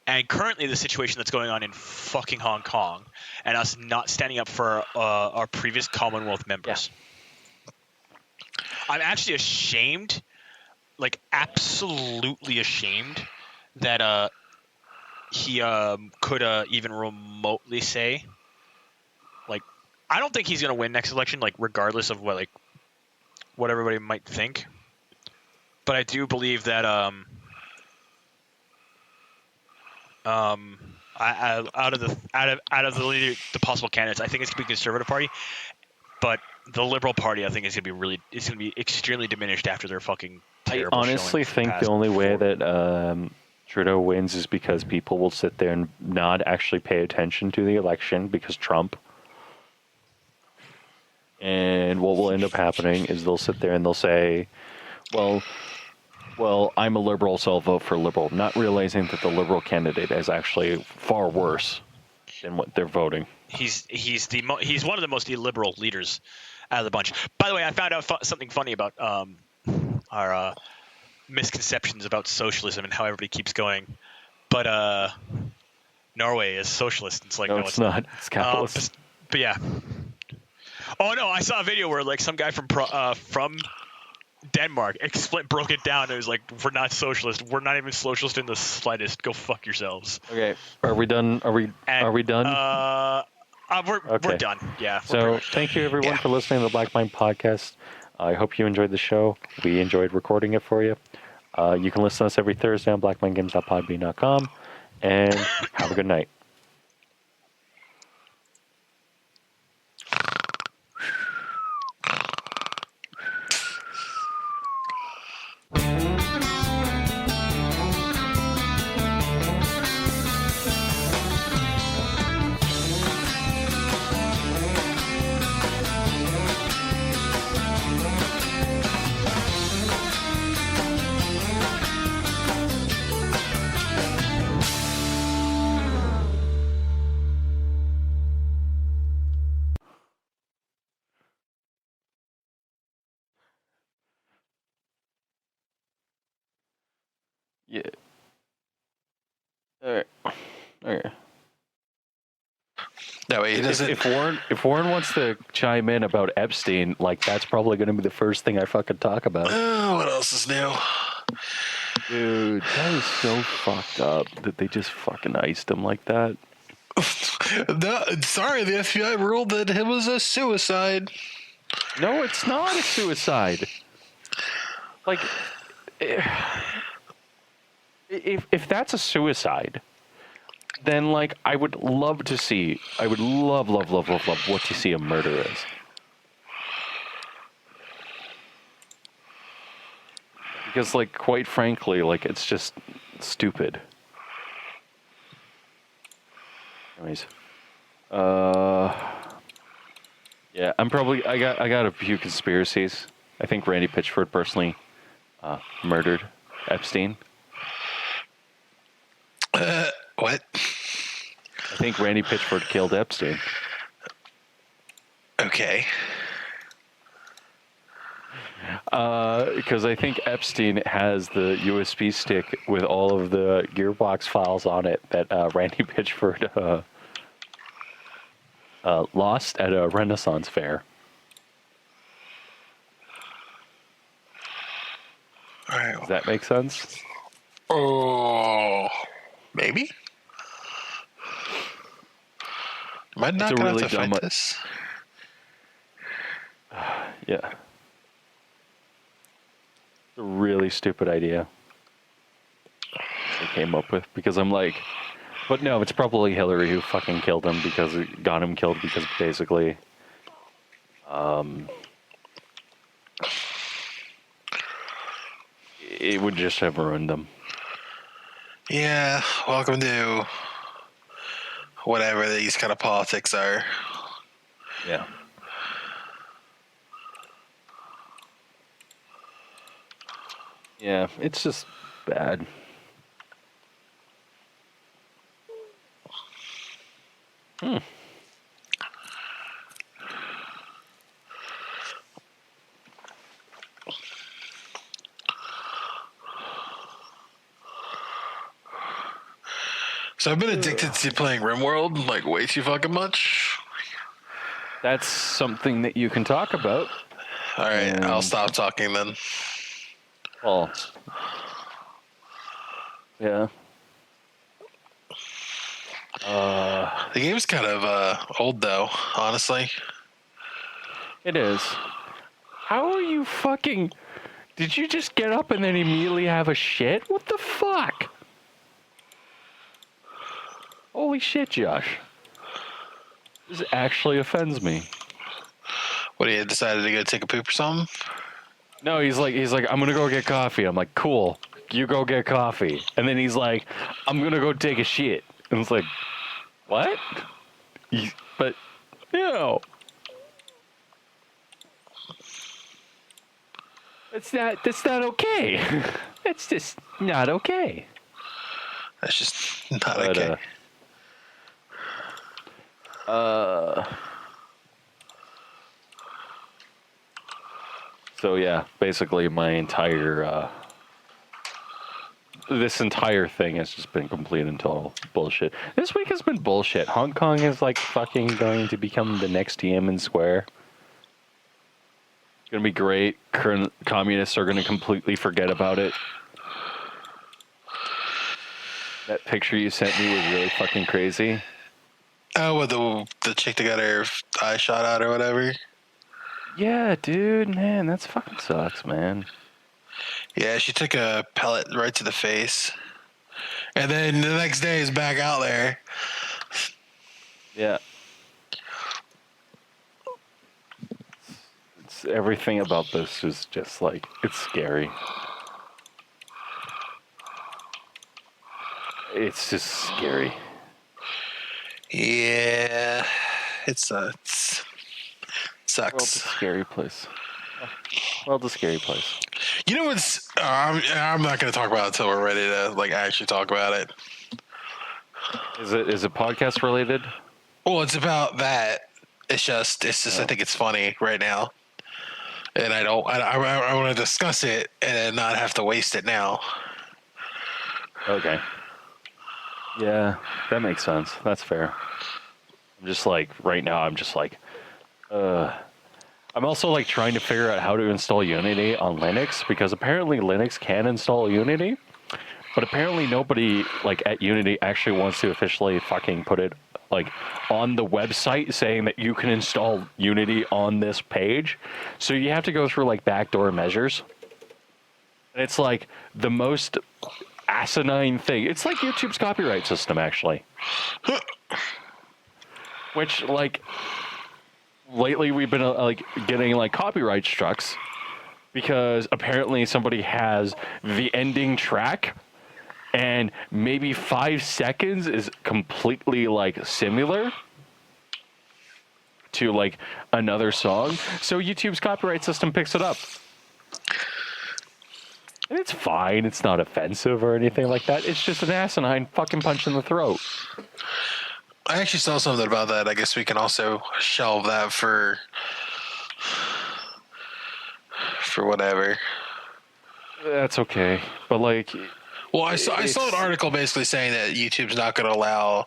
and currently the situation that's going on in fucking Hong Kong, and us not standing up for our previous Commonwealth members. Yeah. I'm actually ashamed, like absolutely ashamed, that he could even remotely say, like, I don't think he's gonna win next election, like regardless of what everybody might think. But I do believe that out of the possible candidates, I think it's gonna be the Conservative Party, but the Liberal Party, I think, is gonna be extremely diminished after their fucking terrible. I honestly think the only way that Trudeau wins is because people will sit there and not actually pay attention to the election because Trump. And what will end up happening is they'll sit there and they'll say, well, I'm a liberal, so I'll vote for liberal, not realizing that the liberal candidate is actually far worse than what they're voting. He's one of the most illiberal leaders out of the bunch. By the way, I found out something funny about our misconceptions about socialism and how everybody keeps going. But Norway is socialist. It's like, no, it's not. It's capitalist. But yeah. Oh no, I saw a video where like some guy from Denmark broke it down. It was like, we're not socialist. We're not even socialist in the slightest. Go fuck yourselves. Okay, are we done? Are we done? We're done. Yeah. So thank you everyone for listening to the Black Mind Podcast. I hope you enjoyed the show. We enjoyed recording it for you. You can listen to us every Thursday on blackmindgames.podbean.com. And have a good night. Yeah. All right. Okay. That way he doesn't. If Warren wants to chime in about Epstein, like that's probably going to be the first thing I fucking talk about. What else is new? Dude, that is so fucked up that they just fucking iced him like that. Sorry, the FBI ruled that it was a suicide. No, it's not a suicide. Like, if that's a suicide, then like I would love what to see a murder is. Because like quite frankly, like it's just stupid. Anyways. Yeah, I got a few conspiracies. I think Randy Pitchford personally murdered Epstein. What? I think Randy Pitchford killed Epstein. Okay. Because I think Epstein has the USB stick with all of the Gearbox files on it that Randy Pitchford lost at a Renaissance fair. All right. Does that make sense? Oh, maybe. Am I not a gonna really have to dumb. fight this? Yeah. It's a really stupid idea they came up with because I'm like, but no, it's probably Hillary who fucking killed him because it got him killed because basically, it would just have ruined them. Yeah, welcome to whatever these kind of politics are. Yeah. Yeah, it's just bad. So I've been addicted to playing RimWorld like way too fucking much. That's something that you can talk about. All right, I'll And- stop talking then. Well, yeah. The game's kind of old though, honestly. It is. How are you fucking... Did you just get up and then immediately have a shit? What the fuck? Holy shit, Josh. This actually offends me. What, you decided to go take a poop or something? No, he's like, I'm gonna go get coffee. I'm like, cool. You go get coffee. And then he's like, I'm gonna go take a shit. And it's like, what? But, no. That's not okay. That's just not okay. That's just not But, okay. So yeah, basically my entire this entire thing has just been complete and total bullshit. This week has been bullshit. Hong Kong is like fucking going to become the next Tiananmen Square. It's gonna be great. Current communists are gonna completely forget about it. That picture you sent me was really fucking crazy. Oh, with the chick that got her eye shot out or whatever? Yeah, dude, man, that's fucking sucks, man. Yeah, she took a pellet right to the face. And then the next day is back out there. Yeah. It's everything about this is just like, it's scary. It's just scary. Yeah, it World's sucks. a Sucks. scary place. World's a scary place. You know what's? I'm not going to talk about it until we're ready to like actually talk about it. Is it podcast related? Well, it's about that. It's just. I think it's funny right now, and I want to discuss it and not have to waste it now. Okay. Yeah, that makes sense. That's fair. I'm just like, right now, I'm just like, I'm also like trying to figure out how to install Unity on Linux because apparently Linux can install Unity, but apparently nobody like at Unity actually wants to officially fucking put it like on the website saying that you can install Unity on this page. So you have to go through like backdoor measures. And it's like the most asinine thing. It's like YouTube's copyright system, actually. Which, like, lately we've been like getting like copyright strikes because apparently somebody has the ending track and maybe 5 seconds is completely like similar to like another song. So YouTube's copyright system picks it up. And it's fine. It's not offensive or anything like that. It's just an asinine fucking punch in the throat. I actually saw something about that. I guess we can also shelve that for whatever. That's okay. But like, well, I saw an article basically saying that YouTube's not going to allow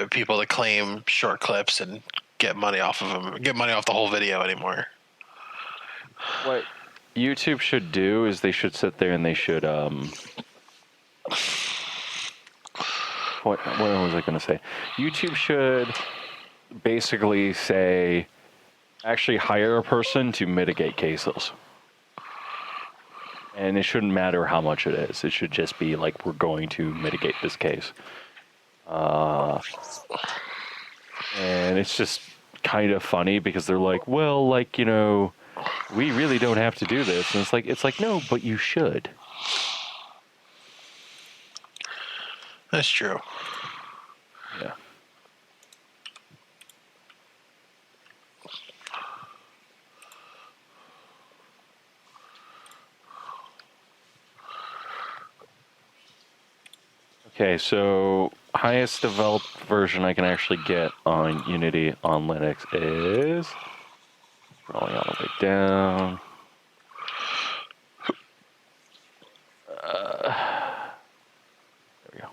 people to claim short clips and get money off of them, get money off the whole video anymore. what YouTube should do is they should sit there and they should point. What was I going to say? YouTube should basically say, actually hire a person to mitigate cases. And it shouldn't matter how much it is. It should just be like, we're going to mitigate this case. And it's just kind of funny because they're like, well, like, you know, we really don't have to do this. And it's like, no, but you should. That's true. Yeah. Okay, so highest developed version I can actually get on Unity on Linux is scrolling all the way down. There we go.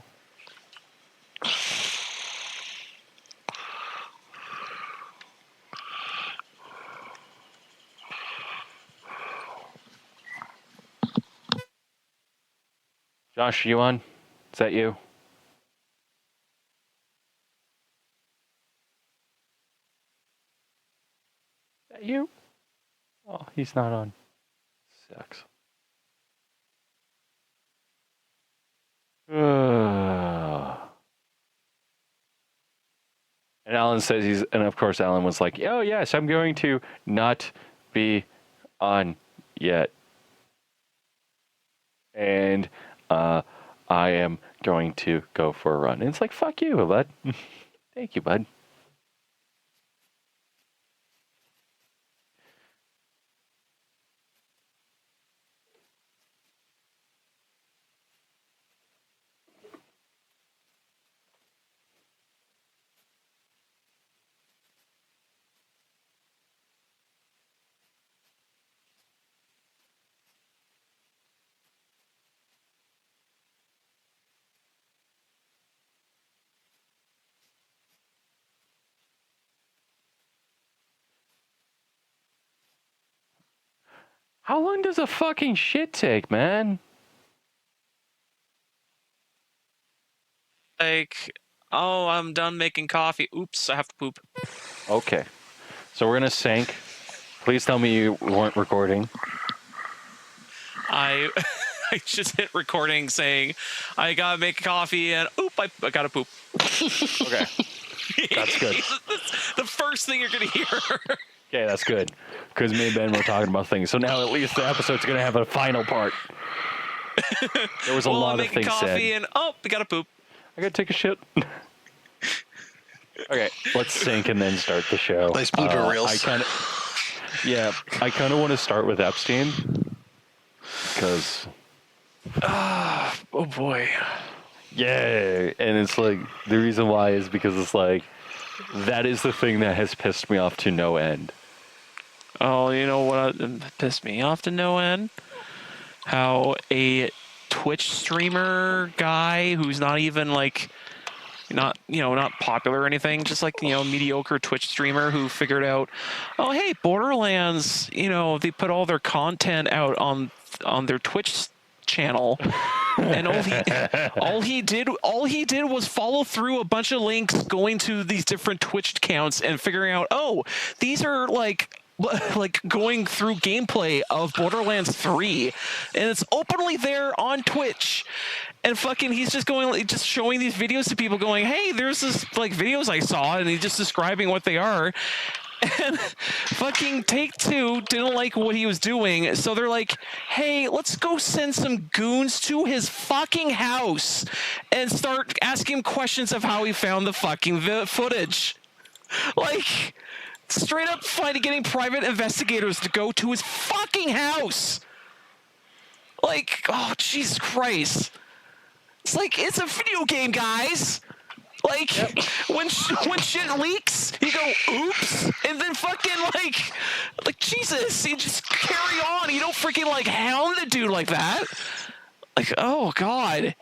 Josh, are you on? Is that you? Is that you? Oh, he's not on. Sucks. And Allan says and of course Allan was like, oh yes, I'm going to not be on yet. And I am going to go for a run. And it's like, fuck you, bud. Thank you, bud. How long does a fucking shit take, man? Like, oh, I'm done making coffee. Oops, I have to poop. Okay. So we're going to sync. Please tell me you weren't recording. I just hit recording saying, I gotta make coffee and oop, I gotta poop. Okay. That's good. The first thing you're gonna hear. Okay, that's good. Because me and Ben were talking about things. So now at least the episode's going to have a final part. There was a lot of things said. coffee and I gotta poop. I got to take a shit. Okay, let's sync and then start the show. Nice blooper reels. I kind of want to start with Epstein. Because... oh boy. Yeah, and it's like, the reason why is because it's like, that is the thing that has pissed me off to no end. Oh, you know what pissed me off to no end? How a Twitch streamer guy who's not even like, not popular or anything, just like, mediocre Twitch streamer who figured out, oh, hey, Borderlands, they put all their content out on their Twitch channel. And all he did was follow through a bunch of links going to these different Twitch accounts and figuring out, oh, these are like going through gameplay of Borderlands 3, and it's openly there on Twitch. And fucking, he's just showing these videos to people going, hey, there's this like videos I saw, and he's just describing what they are. And fucking Take-Two didn't like what he was doing, so they're like, hey, let's go send some goons to his fucking house and start asking him questions of how he found the fucking footage. Like, straight up getting private investigators to go to his fucking house. Like, oh, Jesus Christ. It's like, it's a video game, guys. Like, yep. when shit leaks, you go, oops, and then fucking, like, Jesus, you just carry on. You don't freaking, like, hound the dude like that. Like, oh, God.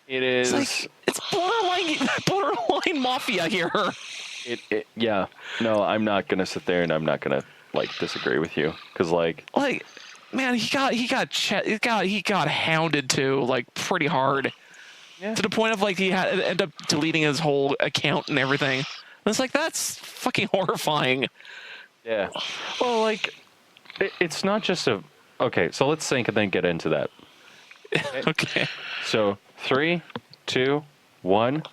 It is. It's like, it's borderline mafia here. Yeah. No, I'm not going to sit there and I'm not going to, like, disagree with you. Because, like, man, he got hounded, too, like, pretty hard. to the point of like he had to end up deleting his whole account and everything. And it's like that's fucking horrifying. Yeah. Well, like it's not just a. Okay, so let's think and then get into that. Okay. So 3, 2, 1.